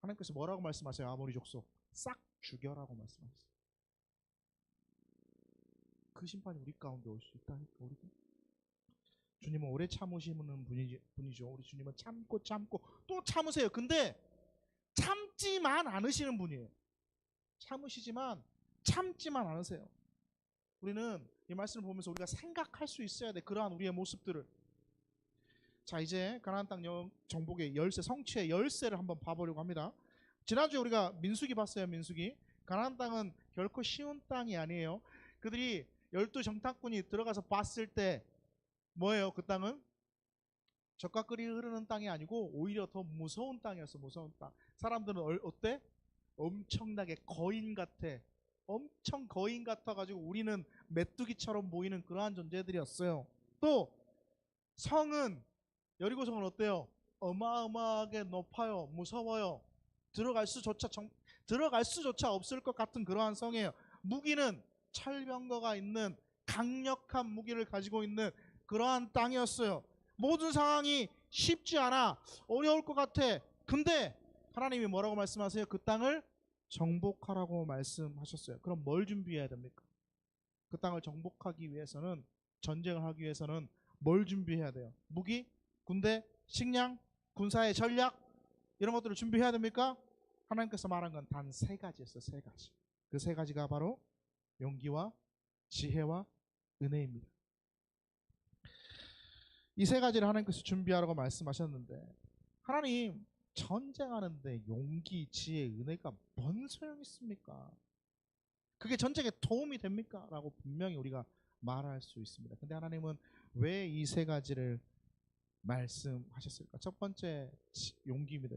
하나님께서 뭐라고 말씀하세요? 아모리 족속 싹 죽여라고 말씀하세요. 그 심판이 우리 가운데 올 수 있다니까. 우리가 주님은 오래 참으시는 분이죠. 우리 주님은 참고 또 참으세요. 근데 참지만 않으시는 분이에요. 참으시지만 참지만 않으세요. 우리는 이 말씀을 보면서 우리가 생각할 수 있어야 돼. 그러한 우리의 모습들을. 자, 이제 가나안 땅 정복의 열쇠, 성취의 열쇠를 한번 봐보려고 합니다. 지난주에 우리가 민수기 봤어요. 민수기. 가나안 땅은 결코 쉬운 땅이 아니에요. 그들이 12정탐꾼이 들어가서 봤을 때 뭐예요? 그 땅은 젖과 꿀이 흐르는 땅이 아니고 오히려 더 무서운 땅이었어. 무서운 땅. 사람들은 어때? 엄청나게 거인 같아. 엄청 거인 같아가지고 우리는 메뚜기처럼 보이는 그러한 존재들이었어요. 또 성은, 여리고성은 어때요? 어마어마하게 높아요. 무서워요. 들어갈 수조차 없을 것 같은 그러한 성이에요. 무기는 철병거가 있는 강력한 무기를 가지고 있는 그러한 땅이었어요. 모든 상황이 쉽지 않아. 어려울 것 같아. 근데 하나님이 뭐라고 말씀하세요? 그 땅을 정복하라고 말씀하셨어요. 그럼 뭘 준비해야 됩니까? 그 땅을 정복하기 위해서는, 전쟁을 하기 위해서는 뭘 준비해야 돼요? 무기, 군대, 식량, 군사의 전략, 이런 것들을 준비해야 됩니까? 하나님께서 말한 건 단 세 가지였어요. 세 가지. 그 세 가지가 바로 용기와 지혜와 은혜입니다. 이 세 가지를 하나님께서 준비하라고 말씀하셨는데, 하나님 전쟁하는데 용기, 지혜, 은혜가 뭔 소용이 있습니까? 그게 전쟁에 도움이 됩니까? 라고 분명히 우리가 말할 수 있습니다. 근데 하나님은 왜 이 세 가지를 말씀하셨을까? 첫 번째, 용기입니다.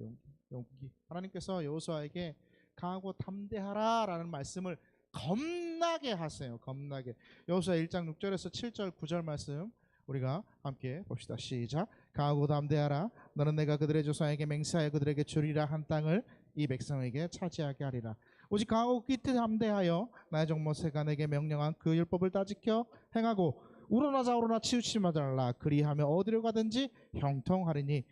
용기. 하나님께서 여호수아에게 강하고 담대하라 라는 말씀을 겁나게 하세요. 겁나게. 여호수아 1장 6절에서 7절 9절 말씀 우리가 함께 봅시다. 시작. 강하고 담대하라. 너는 내가 그들의 조상에게 맹세하여 그들에게 주리라 한 땅을 이 백성에게 차지하게 하리라. 오직 강하고 기특 담대하여 나의 종 모세가 내게 명령한 그 율법을 다 지켜 행하고 우러나 좌우러나 치우치지 말라. 그리하며 어디로 가든지 형통하리니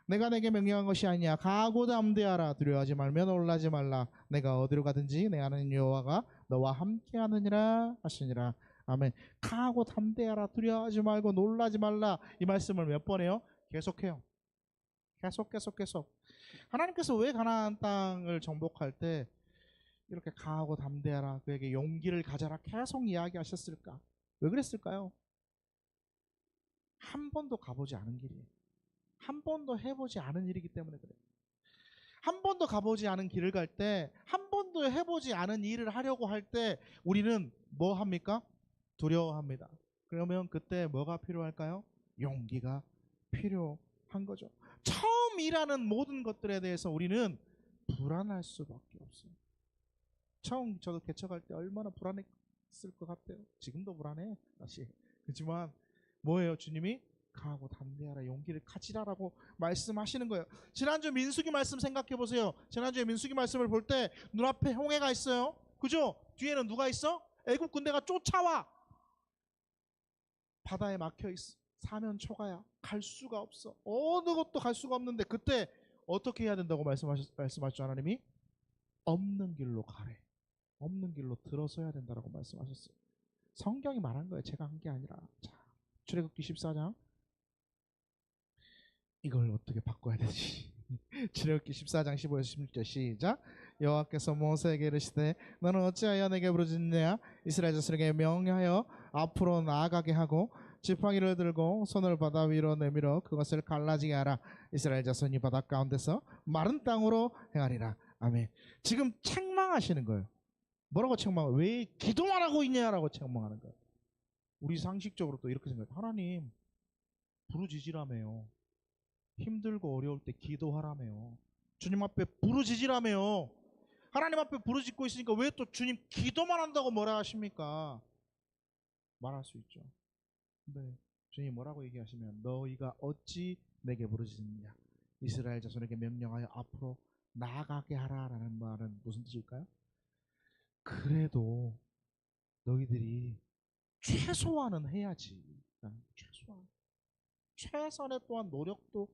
내가 내게 명령한 것이 아니냐. 강하고 담대하라. 두려워하지 말며 놀라지 말라. 내가 어디로 가든지 내 하나님 여호와가 너와 함께하느니라 하시니라. 아멘. 강하고 담대하라. 두려워하지 말고 놀라지 말라. 이 말씀을 몇 번 해요? 계속해요. 계속. 하나님께서 왜 가나안 땅을 정복할 때 이렇게 강하고 담대하라, 그에게 용기를 가져라 계속 이야기하셨을까? 왜 그랬을까요? 한 번도 가보지 않은 길이에요. 한 번도 해보지 않은 일이기 때문에 그래요. 한 번도 가보지 않은 길을 갈 때, 한 번도 해보지 않은 일을 하려고 할 때 우리는 뭐 합니까? 두려워합니다. 그러면 그때 뭐가 필요할까요? 용기가 필요한 거죠. 처음 일하는 모든 것들에 대해서 우리는 불안할 수밖에 없어요. 처음 저도 개척할 때 얼마나 불안했을 것 같아요. 지금도 불안해 사실. 그렇지만 뭐예요? 주님이 강하고 담대하라, 용기를 가지라라고 말씀하시는 거예요. 지난주 민수기 말씀 생각해 보세요. 지난주에 민수기 말씀을 볼 때 눈앞에 홍해가 있어요. 그죠? 뒤에는 누가 있어? 애굽 군대가 쫓아와. 바다에 막혀 있어. 사면 초가야. 갈 수가 없어. 어느 곳도 갈 수가 없는데 그때 어떻게 해야 된다고 말씀하셨죠? 하나님이 없는 길로 가래. 없는 길로 들어서야 된다라고 말씀하셨어요. 성경이 말한 거예요. 제가 한 게 아니라. 자, 출애굽기 14장. 이걸 어떻게 바꿔야 되지? 출애굽기 14장 15에서 16절 시작. 여호와께서 모세에게 이르시되 너는 어찌하여 내게 부르짖느냐? 이스라엘 자손에게 명하여 앞으로 나아가게 하고 지팡이를 들고 손을 바다 위로 내밀어 그것을 갈라지게 하라. 이스라엘 자손이 바다 가운데서 마른 땅으로 행하리라. 아멘. 지금 책망하시는 거예요. 뭐라고 책망해요? 왜 기도만 하고 있냐라고 책망하는 거예요. 우리 상식적으로 또 이렇게 생각해요. 하나님 부르짖으라며요. 힘들고 어려울 때 기도하라며요. 주님 앞에 부르짖으라며요. 하나님 앞에 부르짖고 있으니까 왜 또 주님 기도만 한다고 뭐라 하십니까? 말할 수 있죠. 근데 주님 뭐라고 얘기하시면 너희가 어찌 내게 부르짖느냐? 이스라엘 자손에게 명령하여 앞으로 나아가게 하라라는 말은 무슨 뜻일까요? 그래도 너희들이 최소한은 해야지. 최선의 또한 노력도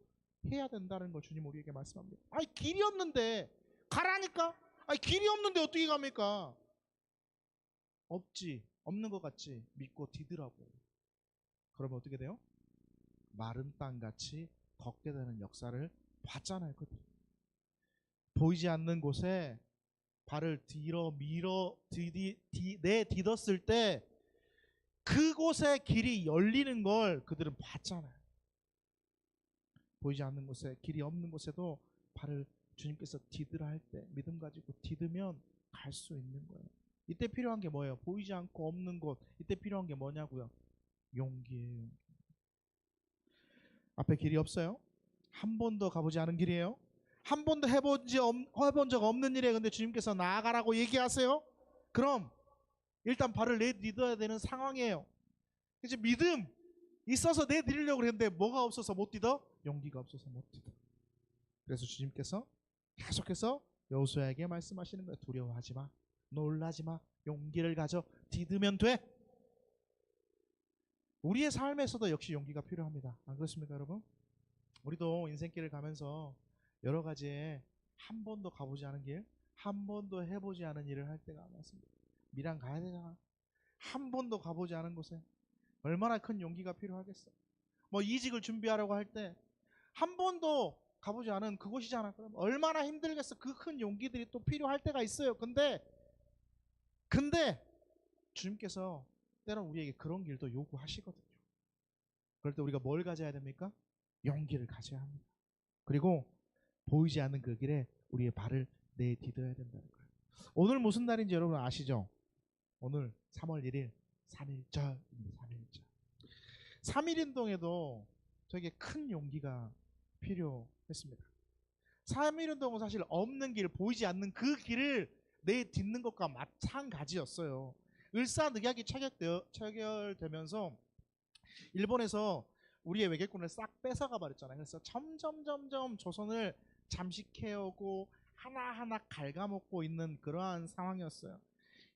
해야 된다는 걸 주님 우리에게 말씀합니다. 아니 길이 없는데 가라니까? 아니 길이 없는데 어떻게 갑니까? 없는 것 같지 믿고 디드라고. 그러면 어떻게 돼요? 마른 땅같이 걷게 되는 역사를 봤잖아요. 보이지 않는 곳에 발을 내딛었을 때 그곳에 길이 열리는 걸 그들은 봤잖아요. 보이지 않는 곳에, 길이 없는 곳에도 발을 주님께서 디드라 할 때 믿음 가지고 디드면 갈 수 있는 거예요. 이때 필요한 게 뭐예요? 보이지 않고 없는 곳. 이때 필요한 게 뭐냐고요? 용기예요. 앞에 길이 없어요. 한 번도 가보지 않은 길이에요. 한 번도 해본 적 없는 일에 근데 주님께서 나아가라고 얘기하세요. 그럼 일단 발을 내딛어야 되는 상황이에요. 이제 믿음 있어서 내딛으려고 했는데 뭐가 없어서 못 디뎌? 용기가 없어서 못 디뎌. 그래서 주님께서 계속해서 여호수아에게 말씀하시는 거예요. 두려워하지 마, 놀라지 마, 용기를 가져 디디면 돼. 우리의 삶에서도 역시 용기가 필요합니다. 안 그렇습니까 여러분? 우리도 인생길을 가면서 여러 가지의 한 번도 가보지 않은 길, 한 번도 해보지 않은 일을 할 때가 많습니다. 미란 가야 되잖아. 한 번도 가보지 않은 곳에 얼마나 큰 용기가 필요하겠어. 뭐 이직을 준비하려고 할 때 한 번도 가보지 않은 그곳이잖아. 그럼 얼마나 힘들겠어. 그 큰 용기들이 또 필요할 때가 있어요. 근데 주님께서 때론 우리에게 그런 길도 요구하시거든요. 그럴 때 우리가 뭘 가져야 됩니까? 용기를 가져야 합니다. 그리고 보이지 않는 그 길에 우리의 발을 내딛어야 된다는 거예요. 오늘 무슨 날인지 여러분 아시죠? 오늘 3월 1일 3.1절입니다. 3.1절. 3.1운동에도 되게 큰 용기가 필요했습니다. 3.1운동은 사실 없는 길, 보이지 않는 그 길을 내딛는 것과 마찬가지였어요. 을사늑약이 체결되면서 일본에서 우리의 외교권을 싹 뺏어가 버렸잖아요. 그래서 점점 조선을 잠식해오고 하나하나 갉아먹고 있는 그러한 상황이었어요.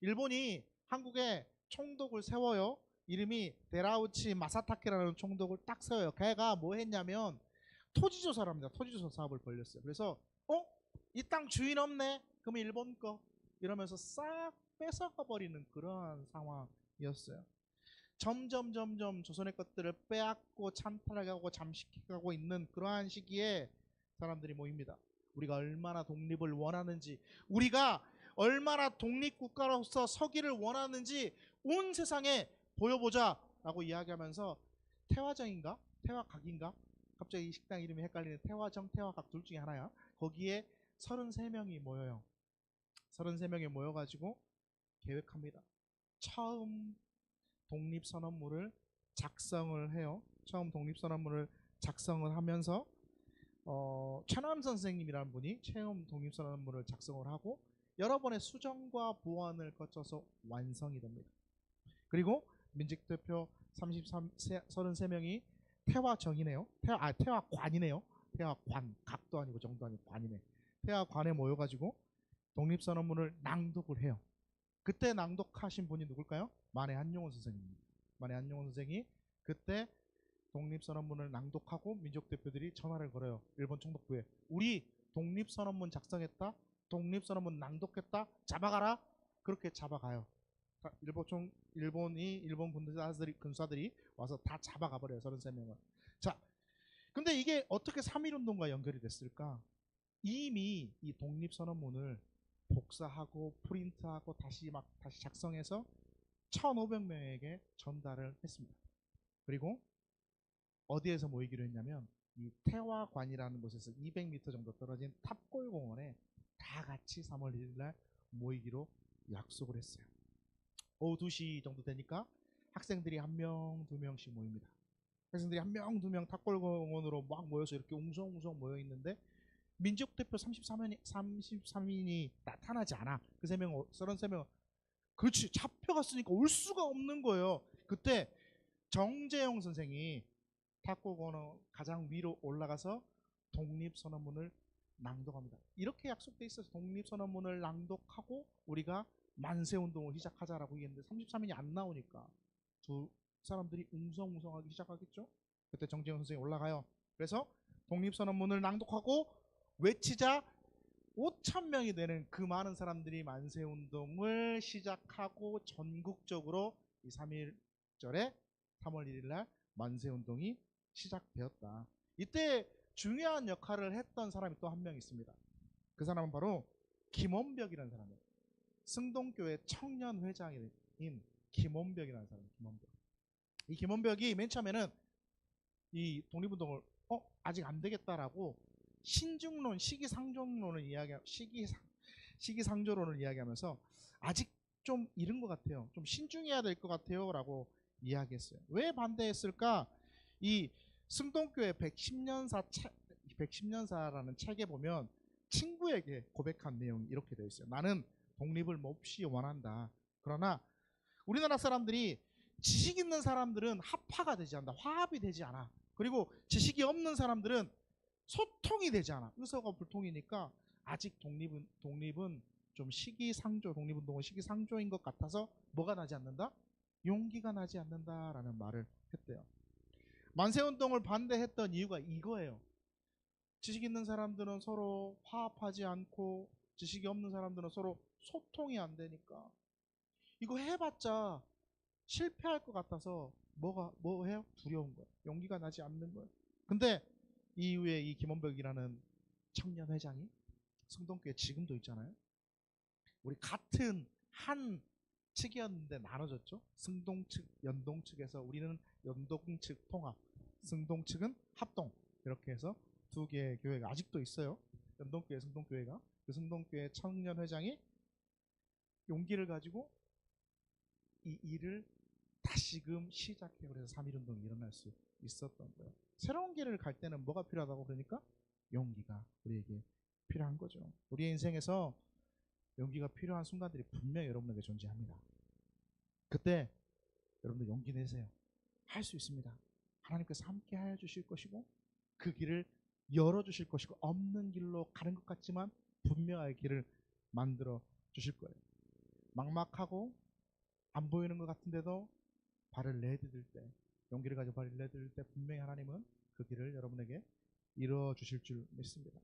일본이 한국에 총독을 세워요. 이름이 데라우치 마사타케라는 총독을 딱 세워요. 걔가 뭐 했냐면 토지조사를 합니다. 토지조사 사업을 벌렸어요. 그래서 이 땅 주인 없네? 그러면 일본 거 이러면서 싹 뺏어가 버리는 그러한 상황이었어요. 점점 조선의 것들을 빼앗고 찬탈하고 잠식해가고 있는 그러한 시기에 사람들이 모입니다. 우리가 얼마나 독립을 원하는지, 우리가 얼마나 독립국가로서 서기를 원하는지 온 세상에 보여보자 라고 이야기하면서 태화정인가? 태화각인가? 갑자기 이 식당 이름이 헷갈리는 태화정, 태화각 둘 중에 하나야. 거기에 33명이 모여요. 33명이 모여가지고 계획합니다. 처음 독립선언문을 작성을 해요. 처음 독립선언문을 작성을 하면서 최남 선생님이라는 분이 처음 독립선언문을 작성을 하고 여러 번의 수정과 보완을 거쳐서 완성이 됩니다. 그리고 민족대표 33명이 태화정이네요. 태화관이네요. 태화관, 각도 아니고 정도 아니고 관이네. 태화관에 모여가지고 독립선언문을 낭독을 해요. 그때 낭독하신 분이 누굴까요? 만해 한용운 선생님입니다. 만해 한용운 선생이 그때 독립선언문을 낭독하고 민족대표들이 전화를 걸어요. 일본 총독부에. 우리 독립선언문 작성했다. 독립선언문 낭독했다. 잡아가라. 그렇게 잡아가요. 일본 군사들이 와서 다 잡아가 버려요. 33명을. 자, 근데 이게 어떻게 3.1운동과 연결이 됐을까? 이미 이 독립선언문을 복사하고 프린트하고 다시 작성해서 1,500명에게 전달을 했습니다. 그리고 어디에서 모이기로 했냐면 이 태화관이라는 곳에서 200m 정도 떨어진 탑골공원에 다 같이 3월 1일 날 모이기로 약속을 했어요. 오후 2시 정도 되니까 학생들이 1명, 2명씩 모입니다. 학생들이 1명, 2명 탑골공원으로 막 모여서 이렇게 웅성웅성 모여 있는데 민족대표 33인이 나타나지 않아. 그 3명, 33명. 그렇지. 잡혀갔으니까 올 수가 없는 거예요. 그때 정재영 선생이 탑골공원 가장 위로 올라가서 독립선언문을 낭독합니다. 이렇게 약속돼 있어서 독립선언문을 낭독하고 우리가 만세운동을 시작하자라고 얘기했는데 33인이 안 나오니까 두 사람들이 웅성웅성하기 시작하겠죠. 그때 정재영 선생이 올라가요. 그래서 독립선언문을 낭독하고 외치자 5,000명이 되는 그 많은 사람들이 만세운동을 시작하고 전국적으로 이 3.1절에 3월 1일 날 만세운동이 시작되었다. 이때 중요한 역할을 했던 사람이 또 한 명 있습니다. 그 사람은 바로 김원벽이라는 사람이에요. 승동교회 청년회장인 김원벽이라는 사람이에요. 김원벽. 이 김원벽이 맨 처음에는 이 독립운동을 아직 안 되겠다라고 신중론, 시기상조론을 시기상조론을 이야기하면서 아직 좀 이른 것 같아요. 좀 신중해야 될 것 같아요. 라고 이야기했어요. 왜 반대했을까? 이 승동교회 110년사라는 책에 보면 친구에게 고백한 내용이 이렇게 되어 있어요. 나는 독립을 몹시 원한다. 그러나 우리나라 사람들이 지식 있는 사람들은 합파가 되지 않는다. 화합이 되지 않아. 그리고 지식이 없는 사람들은 소통이 되지 않아. 의사가 불통이니까 아직 독립은 좀 독립운동은 시기상조인 것 같아서 뭐가 나지 않는다? 용기가 나지 않는다라는 말을 했대요. 만세운동을 반대했던 이유가 이거예요. 지식 있는 사람들은 서로 화합하지 않고 지식이 없는 사람들은 서로 소통이 안 되니까 이거 해봤자 실패할 것 같아서 뭐 해요? 두려운 거예요. 용기가 나지 않는 거예요. 근데 이후에 이 김원벽이라는 청년 회장이 승동교회 지금도 있잖아요. 우리 같은 한 측이었는데 나눠졌죠. 승동 측, 연동 측에서 우리는 연동 측 통합, 승동 측은 합동 이렇게 해서 두 개의 교회가 아직도 있어요. 연동교회, 승동교회가. 그 승동교회 청년 회장이 용기를 가지고 이 일을 다시금 시작해요. 그래서 3.1운동이 일어날 수 있었던 거예요. 새로운 길을 갈 때는 뭐가 필요하다고 그러니까 용기가 우리에게 필요한 거죠. 우리의 인생에서 용기가 필요한 순간들이 분명히 여러분에게 존재합니다. 그때 여러분들 용기 내세요. 할 수 있습니다. 하나님께서 함께 해 주실 것이고 그 길을 열어주실 것이고 없는 길로 가는 것 같지만 분명하게 길을 만들어 주실 거예요. 막막하고 안 보이는 것 같은데도 발을 내디딜 때, 용기를 가지고 발을 내디딜 때 분명히 하나님은 그 길을 여러분에게 이루어 주실 줄 믿습니다.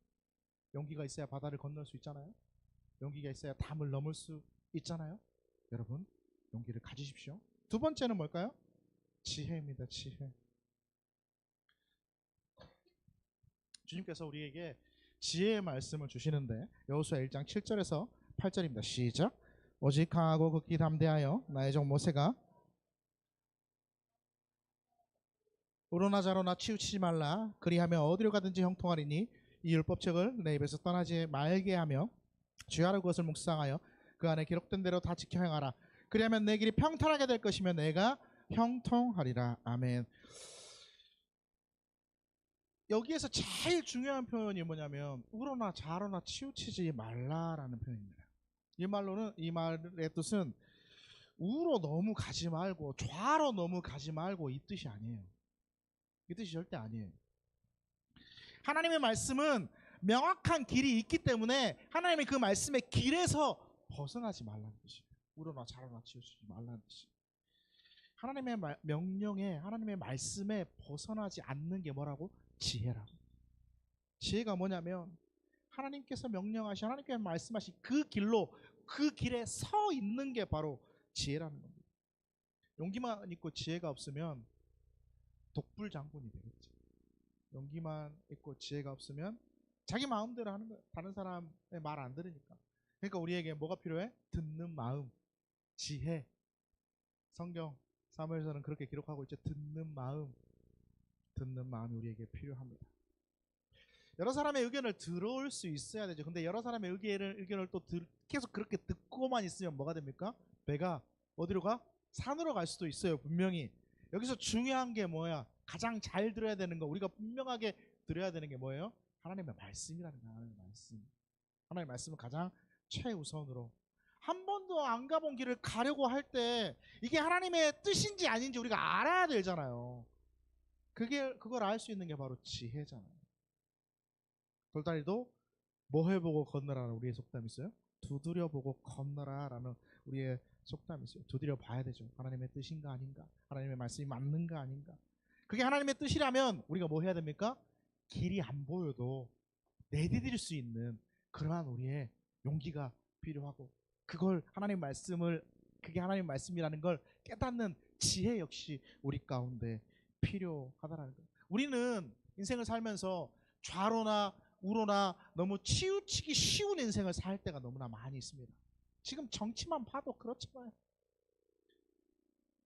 용기가 있어야 바다를 건널 수 있잖아요. 용기가 있어야 담을 넘을 수 있잖아요. 여러분, 용기를 가지십시오. 두 번째는 뭘까요? 지혜입니다. 지혜. 주님께서 우리에게 지혜의 말씀을 주시는데 여호수아 1장 7절에서 8절입니다. 시작. 오직 강하고 극히 담대하여 나의 종 모세가 우로나 자로나 치우치지 말라. 그리하며 어디로 가든지 형통하리니 이 율법책을 내 입에서 떠나지 말게 하며 주야로 그것을 묵상하여 그 안에 기록된 대로 다 지켜 행하라. 그리하면 내 길이 평탄하게 될 것이며 내가 형통하리라. 아멘. 여기에서 제일 중요한 표현이 뭐냐면 우로나 자로나 치우치지 말라라는 표현입니다. 이 말의 뜻은 우로 너무 가지 말고 좌로 너무 가지 말고 이 뜻이 아니에요. 이 뜻이 절대 아니에요. 하나님의 말씀은 명확한 길이 있기 때문에 하나님의 그 말씀의 길에서 벗어나지 말라는 뜻이에요. 우로나 자로나 치우치지 말라는 뜻이에요. 하나님의 명령에, 하나님의 말씀에 벗어나지 않는 게 뭐라고? 지혜라고. 지혜가 뭐냐면 하나님께서 명령하신, 하나님께서 말씀하신 그 길로, 그 길에 서 있는 게 바로 지혜라는 겁니다. 용기만 있고 지혜가 없으면 독불장군이 되겠지. 용기만 있고 지혜가 없으면 자기 마음대로 하는 거예요. 다른 사람의 말 안 들으니까. 그러니까 우리에게 뭐가 필요해? 듣는 마음, 지혜. 성경 사무엘서는 그렇게 기록하고 있죠. 듣는 마음이 우리에게 필요합니다. 여러 사람의 의견을 들어올 수 있어야 되죠. 근데 여러 사람의 의견을 또 계속 그렇게 듣고만 있으면 뭐가 됩니까? 배가 어디로 가? 산으로 갈 수도 있어요. 분명히. 여기서 중요한 게 뭐야? 가장 잘 들어야 되는 거, 우리가 분명하게 들어야 되는 게 뭐예요? 하나님의 말씀이라는 거예요. 하나님의 말씀. 하나님의 말씀은 가장 최우선으로. 한 번도 안 가본 길을 가려고 할 때 이게 하나님의 뜻인지 아닌지 우리가 알아야 되잖아요. 그걸 알 수 있는 게 바로 지혜잖아요. 돌다리도 뭐 해보고 건너라는 우리의 속담이 있어요. 두드려보고 건너라라는 우리의 속담이 있어요. 두드려 봐야 되죠. 하나님의 뜻인가 아닌가, 하나님의 말씀이 맞는가 아닌가. 그게 하나님의 뜻이라면 우리가 뭐 해야 됩니까? 길이 안 보여도 내디딜 수 있는 그러한 우리의 용기가 필요하고, 그걸 하나님의 말씀을, 그게 하나님의 말씀이라는 걸 깨닫는 지혜 역시 우리 가운데 필요하다라는 거예요. 우리는 인생을 살면서 좌로나 우로나 너무 치우치기 쉬운 인생을 살 때가 너무나 많이 있습니다. 지금 정치만 봐도 그렇잖아요.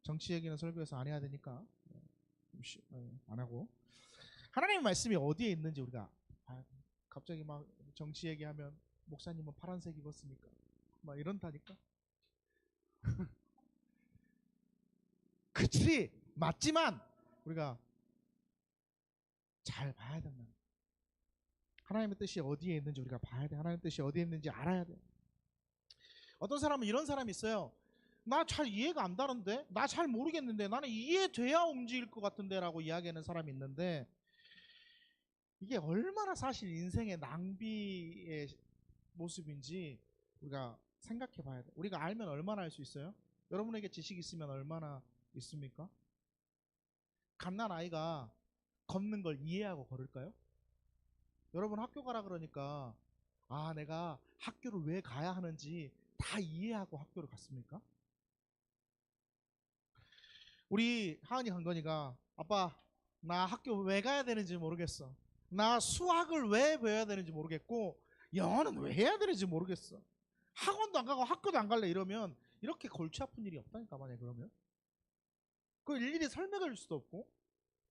정치 얘기는 설교에서 안 해야 되니까 안 하고, 하나님의 말씀이 어디에 있는지 우리가 갑자기 막 정치 얘기하면 목사님은 파란색 입었습니까? 막 이런다니까. 그치, 맞지만 우리가 잘 봐야 된다. 하나님의 뜻이 어디에 있는지 우리가 봐야 돼. 하나님의 뜻이 어디에 있는지 알아야 돼. 어떤 사람은 이런 사람이 있어요. 나 잘 이해가 안 되는데, 나 잘 모르겠는데, 나는 이해돼야 움직일 것 같은데 라고 이야기하는 사람이 있는데, 이게 얼마나 사실 인생의 낭비의 모습인지 우리가 생각해 봐야 돼. 우리가 알면 얼마나 알 수 있어요? 여러분에게 지식이 있으면 얼마나 있습니까? 갓난 아이가 걷는 걸 이해하고 걸을까요? 여러분 학교 가라 그러니까 내가 학교를 왜 가야 하는지 다 이해하고 학교를 갔습니까? 우리 하은이 강건이가 아빠 나 학교 왜 가야 되는지 모르겠어. 나 수학을 왜 배워야 되는지 모르겠고 영어는 왜 해야 되는지 모르겠어. 학원도 안 가고 학교도 안 갈래 이러면 이렇게 골치 아픈 일이 없다니까. 만약에 그러면 그걸 일일이 설명해 줄 수도 없고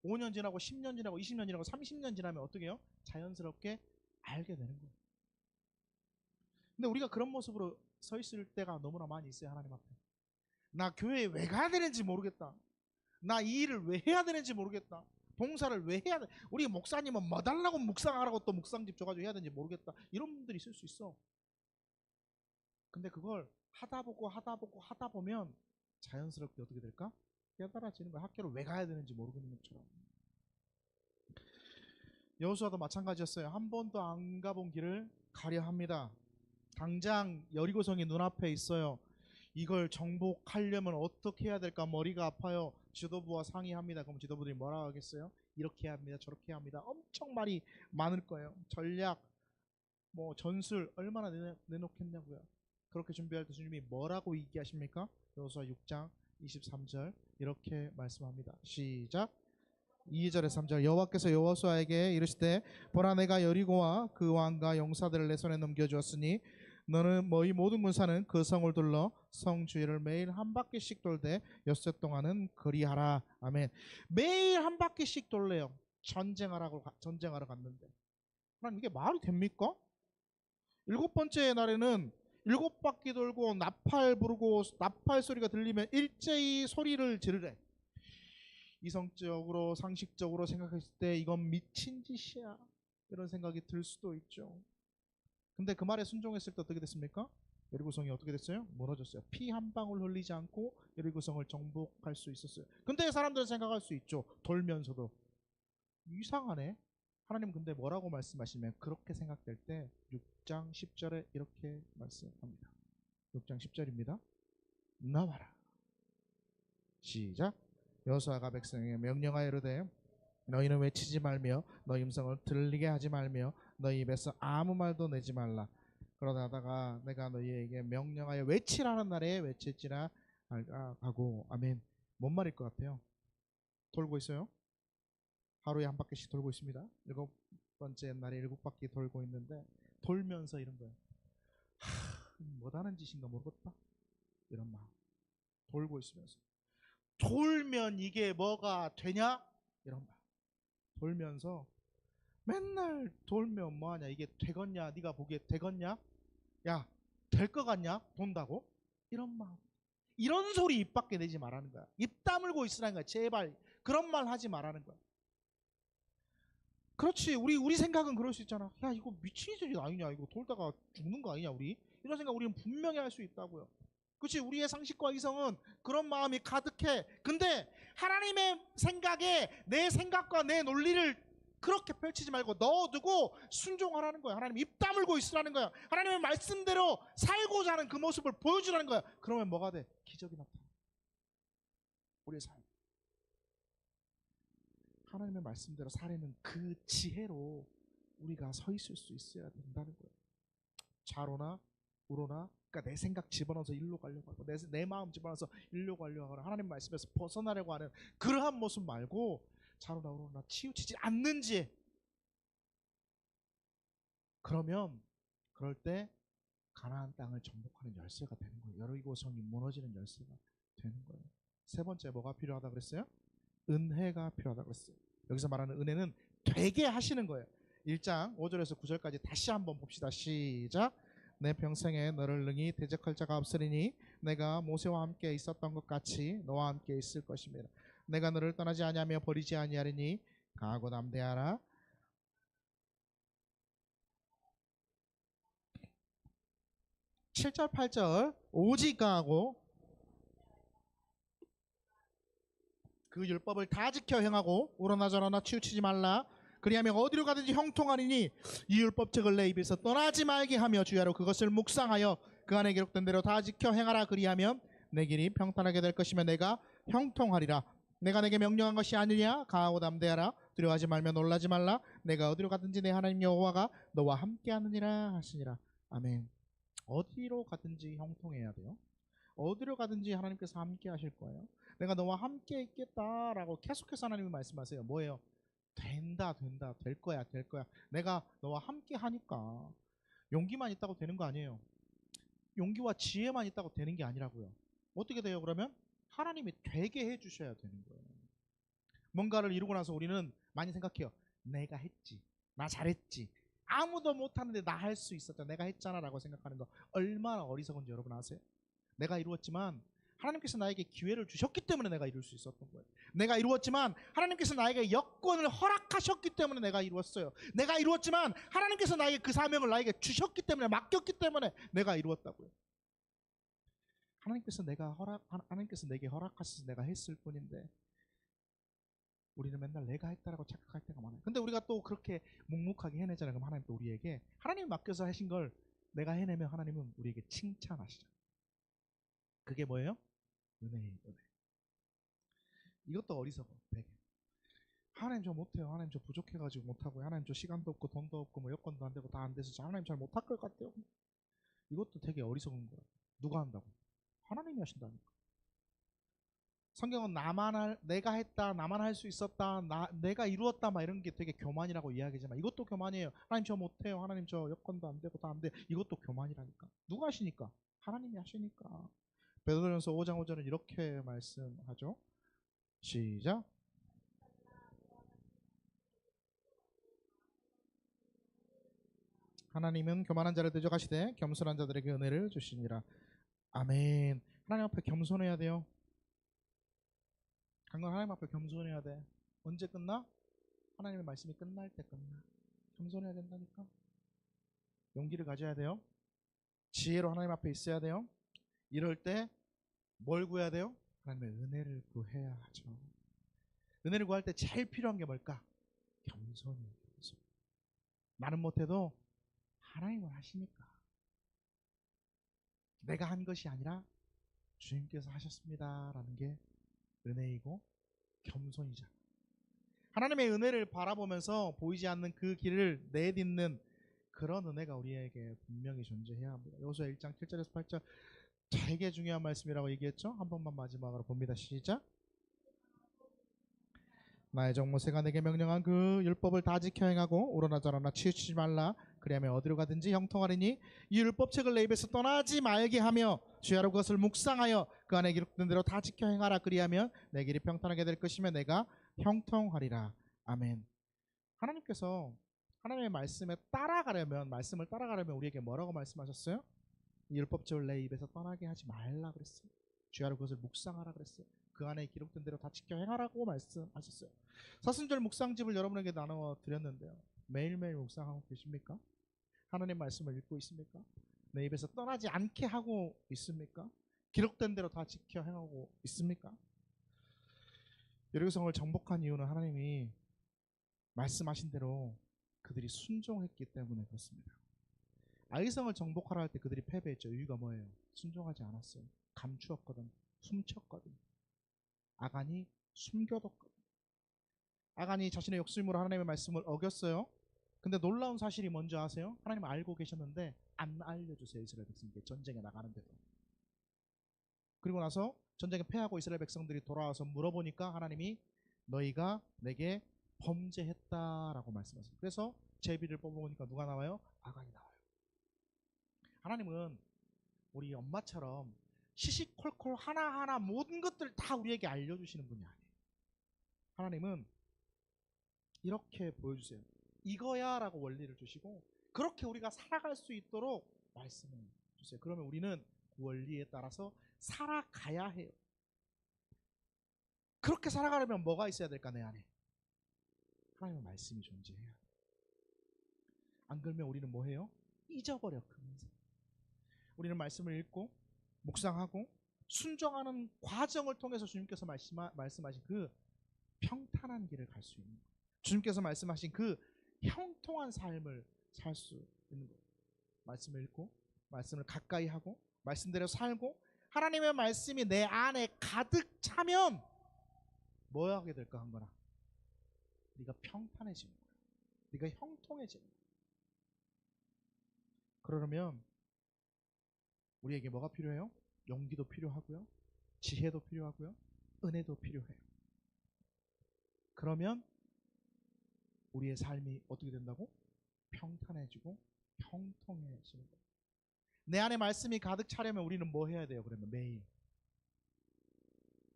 5년 지나고 10년 지나고 20년 지나고 30년 지나면 어떻게 해요? 자연스럽게 알게 되는 거예요. 근데 우리가 그런 모습으로 서 있을 때가 너무나 많이 있어요. 하나님 앞에. 나 교회에 왜 가야 되는지 모르겠다. 나 이 일을 왜 해야 되는지 모르겠다. 봉사를 왜 해야 돼? 우리 목사님은 뭐 달라고 묵상하라고 또 묵상집 줘가지고 해야 되는지 모르겠다. 이런 분들이 있을 수 있어. 근데 그걸 하다 보면 자연스럽게 어떻게 될까? 깨달아지는 거야. 학교를 왜 가야 되는지 모르겠는 것처럼. 여호수아도 마찬가지였어요. 한 번도 안 가본 길을 가려 합니다. 당장 여리고성이 눈앞에 있어요. 이걸 정복하려면 어떻게 해야 될까? 머리가 아파요. 지도부와 상의합니다. 그럼 지도부들이 뭐라 하겠어요? 이렇게 해야 합니다. 저렇게 해야 합니다. 엄청 말이 많을 거예요. 전략, 뭐 전술 얼마나 내놓겠냐고요. 그렇게 준비할 때 주님이 뭐라고 얘기하십니까? 여호수아 6장 23절 이렇게 말씀합니다. 시작. 2절에 3절 여호와께서 여호수아에게 이르시되 보라 내가 여리고와 그 왕과 용사들을 내 손에 넘겨주었으니 너는 너희 모든 군사는 그 성을 둘러 성 주위를 매일 한 바퀴씩 돌되 엿새 동안은 그리하라. 아멘. 매일 한 바퀴씩 돌래요. 전쟁하러 갔는데 하나님 이게 말이 됩니까? 일곱 번째 날에는 일곱 바퀴 돌고 나팔 부르고 나팔 소리가 들리면 일제히 소리를 지르래. 이성적으로 상식적으로 생각했을 때 이건 미친 짓이야 이런 생각이 들 수도 있죠. 근데 그 말에 순종했을 때 어떻게 됐습니까? 여리고성이 어떻게 됐어요? 무너졌어요. 피 한 방울 흘리지 않고 여리고성을 정복할 수 있었어요. 근데 사람들은 생각할 수 있죠. 돌면서도 이상하네. 하나님 근데 뭐라고 말씀하시면 그렇게 생각될 때 6장 10절에 이렇게 말씀합니다. 6장 10절입니다. 나와라. 시작. 여호수아가 백성에게 명령하여 이르되 너희는 외치지 말며 너희 음성을 들리게 하지 말며 너희 입에서 아무 말도 내지 말라. 그러다가 내가 너희에게 명령하여 외치라는 날에 외칠지라 하고. 아멘. 뭔 말일 것 같아요? 돌고 있어요. 하루에 한 바퀴씩 돌고 있습니다. 일곱 번째 날에 일곱 바퀴 돌고 있는데 돌면서 이런 거예요. 뭐하는 짓인가 모르겠다 이런 마음. 돌고 있으면서 돌면 이게 뭐가 되냐 이런 마음. 돌면서 맨날 돌면 뭐하냐 이게 되겠냐 네가 보기에 되겠냐 야 될 것 같냐 돈다고 이런 마음. 이런 소리 입 밖에 내지 말라는 거야. 입 다물고 있으라는 거야. 제발 그런 말 하지 말라는 거야. 그렇지. 우리 생각은 그럴 수 있잖아. 야 이거 미친 소리 아니냐 이거 돌다가 죽는 거 아니냐 우리 이런 생각 우리는 분명히 할 수 있다고요. 그렇지. 우리의 상식과 이성은 그런 마음이 가득해. 근데 하나님의 생각에 내 생각과 내 논리를 그렇게 펼치지 말고 넣어두고 순종하라는 거야. 하나님 입 다물고 있으라는 거야. 하나님의 말씀대로 살고자 하는 그 모습을 보여주라는 거야. 그러면 뭐가 돼? 기적이 나타나. 우리의 삶. 하나님의 말씀대로 살아내는 그 지혜로 우리가 서 있을 수 있어야 된다는 거예요. 좌로나 우로나 그러니까 내 생각 집어넣어서 일로 가려고 하고 내 마음 집어넣어서 일로 가려고 하는 하나님 말씀에서 벗어나려고 하는 그러한 모습 말고 좌로나 우로나 치우치지 않는지. 그러면 그럴 때 가나안 땅을 정복하는 열쇠가 되는 거예요. 여리고성이 무너지는 열쇠가 되는 거예요. 세 번째 뭐가 필요하다 그랬어요? 은혜가 필요하다 그랬어요. 여기서 말하는 은혜는 되게 하시는 거예요. 1장 5절에서 9절까지 다시 한번 봅시다. 시작. 내 평생에 너를 능히 대적할 자가 없으리니 내가 모세와 함께 있었던 것 같이 너와 함께 있을 것입니다. 내가 너를 떠나지 아니하며 버리지 아니하리니 강하고 담대하라. 7절 8절 오직 강하고 그 율법을 다 지켜 행하고 우러나 저러나 치우치지 말라. 그리하면 어디로 가든지 형통하리니 이 율법책을 내 입에서 떠나지 말게 하며 주야로 그것을 묵상하여 그 안에 기록된 대로 다 지켜 행하라. 그리하면 내 길이 평탄하게 될 것이며 내가 형통하리라. 내가 내게 명령한 것이 아니냐. 강하고 담대하라. 두려워하지 말며 놀라지 말라. 내가 어디로 가든지 내 하나님 여호와가 너와 함께하느니라 하시니라. 아멘. 어디로 가든지 형통해야 돼요. 어디로 가든지 하나님께서 함께 하실 거예요. 내가 너와 함께 있겠다라고 계속해서 하나님이 말씀하세요. 뭐예요? 된다 될 거야 내가 너와 함께 하니까. 용기만 있다고 되는 거 아니에요. 용기와 지혜만 있다고 되는 게 아니라고요. 어떻게 돼요? 그러면 하나님이 되게 해주셔야 되는 거예요. 뭔가를 이루고 나서 우리는 많이 생각해요. 내가 했지, 나 잘했지, 아무도 못하는데 나 할 수 있었다, 내가 했잖아 라고 생각하는 거 얼마나 어리석은지 여러분 아세요? 내가 이루었지만 하나님께서 나에게 기회를 주셨기 때문에 내가 이룰 수 있었던 거예요. 내가 이루었지만 하나님께서 나에게 여건을 허락하셨기 때문에 내가 이루었어요. 내가 이루었지만 하나님께서 나에게 그 사명을 나에게 주셨기 때문에, 맡겼기 때문에 내가 이루었다고요. 하나님께서 내게 허락하셔서 내가 했을 뿐인데 우리는 맨날 내가 했다라고 착각할 때가 많아요. 근데 우리가 또 그렇게 묵묵하게 해내잖아요. 그럼 하나님 또 우리에게 하나님 맡겨서 하신 걸 내가 해내면 하나님은 우리에게 칭찬하시죠. 그게 뭐예요? 은혜예요. 은혜. 이것도 어리석어. 되게. 하나님 저 못해요. 하나님 저 부족해가지고 못하고요. 하나님 저 시간도 없고 돈도 없고 뭐 여건도 안 되고 다 안 돼서 하나님 잘 못할 것 같아요. 이것도 되게 어리석은 거예요. 누가 한다고? 하나님이 하신다니까. 성경은 내가 했다, 나만 할 수 있었다, 내가 이루었다, 막 이런 게 되게 교만이라고 이야기하지만 이것도 교만이에요. 하나님 저 못해요. 하나님 저 여건도 안 되고 다 안 돼. 이것도 교만이라니까. 누가 하시니까? 하나님이 하시니까. 베드로전서 5장 5절은 이렇게 말씀하죠. 시작. 하나님은 교만한 자를 대적하시되 겸손한 자들에게 은혜를 주시니라. 아멘. 하나님 앞에 겸손해야 돼요. 강건 하나님 앞에 겸손해야 돼. 언제 끝나? 하나님의 말씀이 끝날 때 끝나. 겸손해야 된다니까. 용기를 가져야 돼요. 지혜로 하나님 앞에 있어야 돼요. 이럴 때 뭘 구해야 돼요? 하나님의 은혜를 구해야 하죠. 은혜를 구할 때 제일 필요한 게 뭘까? 겸손이에요. 겸손. 나는 못해도 하나님은 하시니까. 내가 한 것이 아니라 주님께서 하셨습니다 라는 게 은혜이고 겸손이잖아. 하나님의 은혜를 바라보면서 보이지 않는 그 길을 내딛는 그런 은혜가 우리에게 분명히 존재해야 합니다. 여호수아 1장 7절에서 8절 되게 중요한 말씀이라고 얘기했죠. 한 번만 마지막으로 봅니다. 시작. 나의 종 모세가 내게 명령한 그 율법을 다 지켜 행하고 우러나 저러나 치우치지 말라. 그리하면 어디로 가든지 형통하리니 이 율법책을 내 입에서 떠나지 말게 하며 주야로 그것을 묵상하여 그 안에 기록된 대로 다 지켜 행하라. 그리하면 내 길이 평탄하게 될 것이며 내가 형통하리라. 아멘. 하나님께서 하나님의 말씀을 따라가려면 우리에게 뭐라고 말씀하셨어요? 이 율법책을 내 입에서 떠나게 하지 말라 그랬어요. 주야로 그것을 묵상하라 그랬어요. 그 안에 기록된 대로 다 지켜 행하라고 말씀하셨어요. 사순절 묵상집을 여러분에게 나눠 드렸는데요. 매일매일 묵상하고 계십니까? 하나님 말씀을 읽고 있습니까? 내 입에서 떠나지 않게 하고 있습니까? 기록된 대로 다 지켜 행하고 있습니까? 여리고성을 정복한 이유는 하나님이 말씀하신 대로 그들이 순종했기 때문에 그렇습니다. 아이성을 정복하라 할 때 그들이 패배했죠. 이유가 뭐예요? 순종하지 않았어요. 감추었거든. 숨쳤거든. 아간이 숨겨뒀거든. 아간이 자신의 욕심으로 하나님의 말씀을 어겼어요. 근데 놀라운 사실이 뭔지 아세요? 하나님 알고 계셨는데 안 알려주세요. 이스라엘 백성에게 전쟁에 나가는데도. 그리고 나서 전쟁에 패하고 이스라엘 백성들이 돌아와서 물어보니까 하나님이 너희가 내게 범죄했다라고 말씀하셨어요. 그래서 제비를 뽑아보니까 누가 나와요? 아간이 나와요. 하나님은 우리 엄마처럼 시시콜콜 하나하나 모든 것들 다 우리에게 알려주시는 분이 아니에요. 하나님은 이렇게 보여주세요. 이거야 라고 원리를 주시고 그렇게 우리가 살아갈 수 있도록 말씀을 주세요. 그러면 우리는 그 원리에 따라서 살아가야 해요. 그렇게 살아가려면 뭐가 있어야 될까? 내 안에 하나님의 말씀이 존재해야 돼요. 안 그러면 우리는 뭐 해요? 잊어버려. 금세. 우리는 말씀을 읽고 묵상하고 순종하는 과정을 통해서 주님께서 말씀하신 그 평탄한 길을 갈 수 있는 거예요. 주님께서 말씀하신 그 형통한 삶을 살 수 있는 거예요. 말씀을 읽고 말씀을 가까이 하고 말씀대로 살고 하나님의 말씀이 내 안에 가득 차면 뭐 하게 될까? 한 거나 네가 평탄해지는 거예요. 네가 형통해지는 거예요. 그러려면 우리에게 뭐가 필요해요? 용기도 필요하고요. 지혜도 필요하고요. 은혜도 필요해요. 그러면 우리의 삶이 어떻게 된다고? 평탄해지고 형통해지는 거예요. 내 안에 말씀이 가득 차려면 우리는 뭐 해야 돼요? 그러면 매일.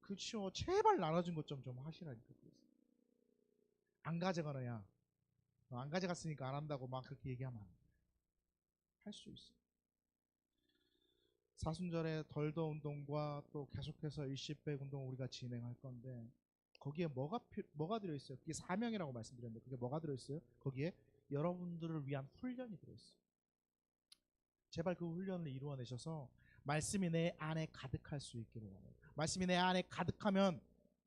그렇죠. 제발 나눠준 것 좀 하시라니까. 안 가져가느냐. 안 가져갔으니까 안 한다고 막 그렇게 얘기하면 안 돼. 할 수 있어. 사순절에 덜더 운동과 또 계속해서 일시백 운동을 우리가 진행할 건데 거기에 뭐가 들어있어요? 그게 사명이라고 말씀드렸는데 그게 뭐가 들어있어요? 거기에 여러분들을 위한 훈련이 들어있어요. 제발 그 훈련을 이루어내셔서 말씀이 내 안에 가득할 수 있기를 바랍니다. 말씀이 내 안에 가득하면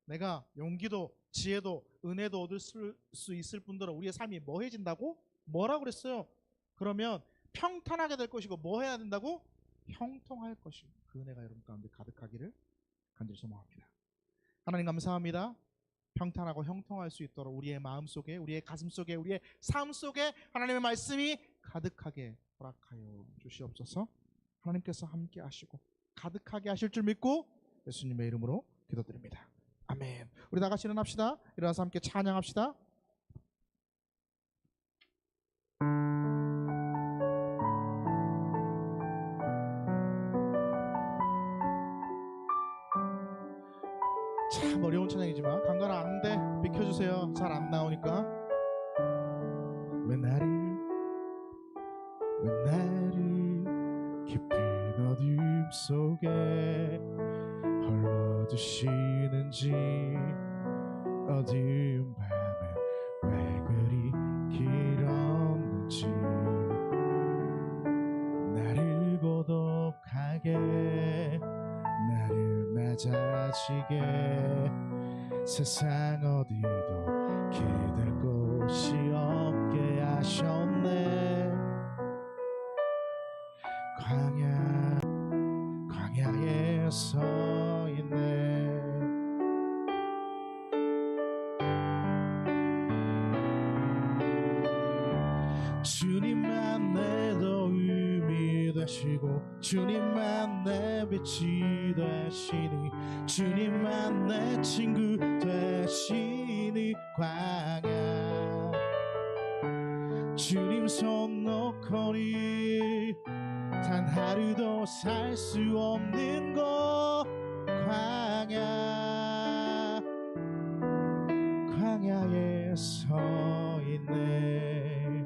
내가 용기도 지혜도 은혜도 얻을 수 있을 뿐더러 우리의 삶이 뭐해진다고? 뭐라고 그랬어요? 그러면 평탄하게 될 것이고 뭐 해야 된다고? 형통할 것이고 그 은혜가 여러분 가운데 가득하기를 간절히 소망합니다. 하나님 감사합니다. 평탄하고 형통할 수 있도록 우리의 마음속에 우리의 가슴속에 우리의 삶 속에 하나님의 말씀이 가득하게 허락하여 주시옵소서. 하나님께서 함께 하시고 가득하게 하실 줄 믿고 예수님의 이름으로 기도드립니다. 아멘. 우리 다 같이 일어납시다. 일어나서 함께 찬양합시다. 참 어려운 찬양이지만 강가는 아는데 비켜주세요. 잘 안 나오니까. 왜 나를 깊은 어둠 속에 홀러두시는지 어두운 밤은 왜 그리 길었는지 나를 고독하게 나를 낮아지게 세상 어디도 기댈 곳이 없게 하셨네. 광야에 서 있네. 주님만 내 도움이 되시고 주님만 내 빛이 되시니 주님만 내 친구 되시니 광야 주님 손 놓고니 단 하루도 살 수 없는 곳 광야에 서 있네.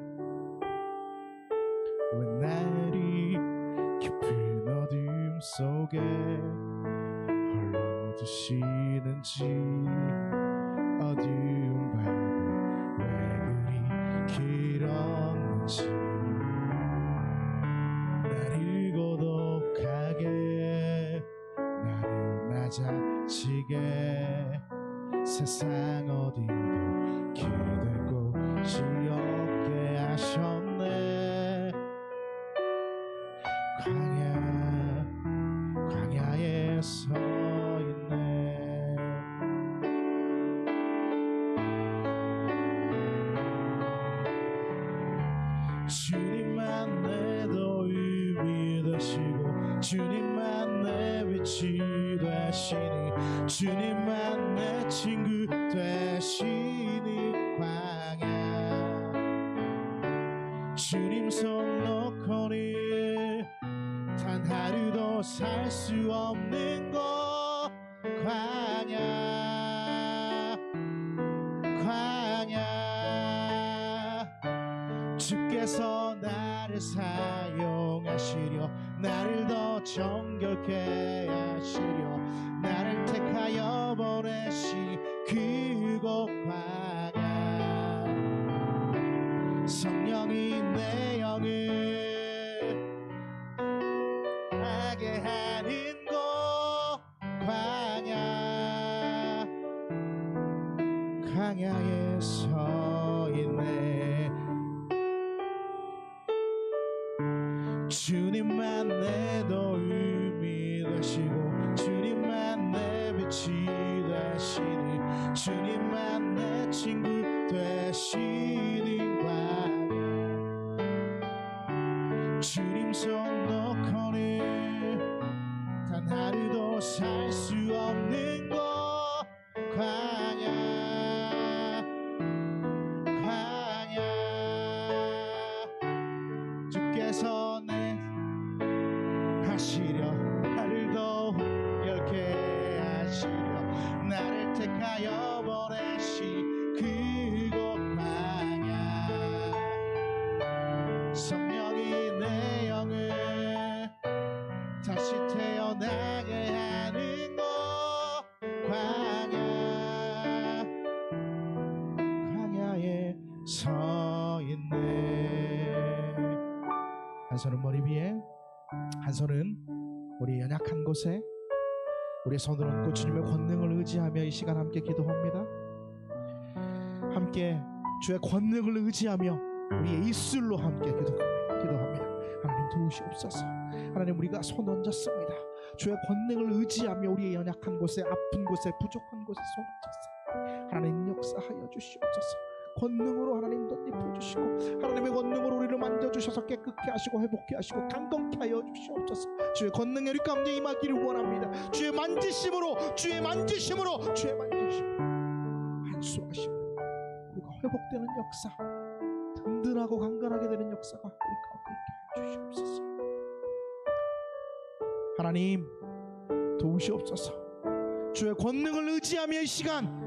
왜 날이 깊은 어둠 속에 홀로 두시는지 어두운 밤은 왜 그리 길었는지 나를 고독하게 나를 낮아지게 세상 어디도 기댈 곳이 없게 하셨네. 광야에 서 있네. 주님만 내 도움이 되시고 주님만 내 빛이 되시니 주님만 내 친구 되시니 광야 주님 손 놓고니 단 하루도 살 수 없는 곳 광야 주께서 나를 사용하시려 나를 더 정결케 하시려 나를 택하여 보내시 그곳 광야 성령이 내 영을 하게 하는 곳 광야에 서 있네. 주님만 내 도움이 되시고 주님만 내 빛이 되시니 주님만 내 친구 되시니 광야 주님 손 놓고니 단 하루도 살 수 없는 곳 광야 주께서 내 하시려 나를 더 열게 하시려 나를 택하여 보내시 그곳 광야 성령이 내 영을 다시 태어나게 하는 곳 광야에 서 있네. 한 손은 머리 위에 한 손은 우리 연약한 곳에 우리의 손을 얹고 주님의 권능을 의지하며 이 시간 함께 기도합니다. 함께 주의 권능을 의지하며 우리의 입술로 함께 기도합니다. 하나님 도우시옵소서. 하나님 우리가 손 얹었습니다. 주의 권능을 의지하며 우리의 연약한 곳에, 아픈 곳에, 부족한 곳에 손 얹었습니다. 하나님 역사하여 주시옵소서. 권능으로 하나님 덧입혀 주시고 하나님의 권능으로 우리를 만져주셔서 깨끗게 하시고 회복케 하시고 강건케 하여 주시옵소서. 주의 권능이 우리 가운데 임하기를 원합니다. 주의 만지심으로 안수하시고 우리가 회복되는 역사, 든든하고 강건하게 되는 역사가 우리 가운데 있게 하여 주시옵소서. 하나님 도우시옵소서. 주의 권능을 의지하며 이 시간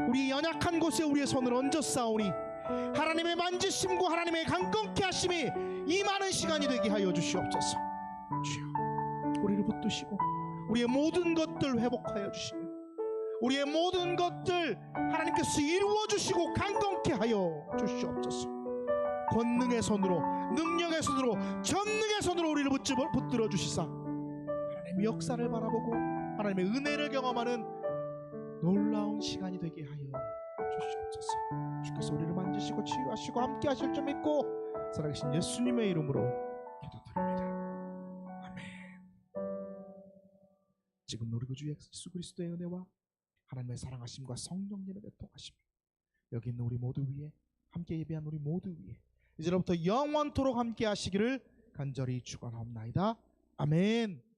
우리 연약한 곳에 우리의 손을 얹었사오니 하나님의 만지심과 하나님의 강건케 하심이 임하는 시간이 되게 하여 주시옵소서. 주여 우리를 붙드시고 우리의 모든 것들 회복하여 주시며 우리의 모든 것들 하나님께서 이루어 주시고 강건케 하여 주시옵소서. 권능의 손으로, 능력의 손으로, 전능의 손으로 우리를 붙들어 주시사 하나님의 역사를 바라보고 하나님의 은혜를 경험하는 놀라운 시간이 되게 하여 주시옵소서. 주께서 우리를 만지시고 치유하시고 함께 하실 줄 믿고 살아계신 예수님의 이름으로 기도드립니다. 아멘. 지금 우리 구주 예수 그리스도의 은혜와 하나님의 사랑하심과 성령님의 교통하심 여기 있는 우리 모두 위에, 함께 예배한 우리 모두 위에 이제로부터 영원토록 함께 하시기를 간절히 축원하옵나이다. 아멘.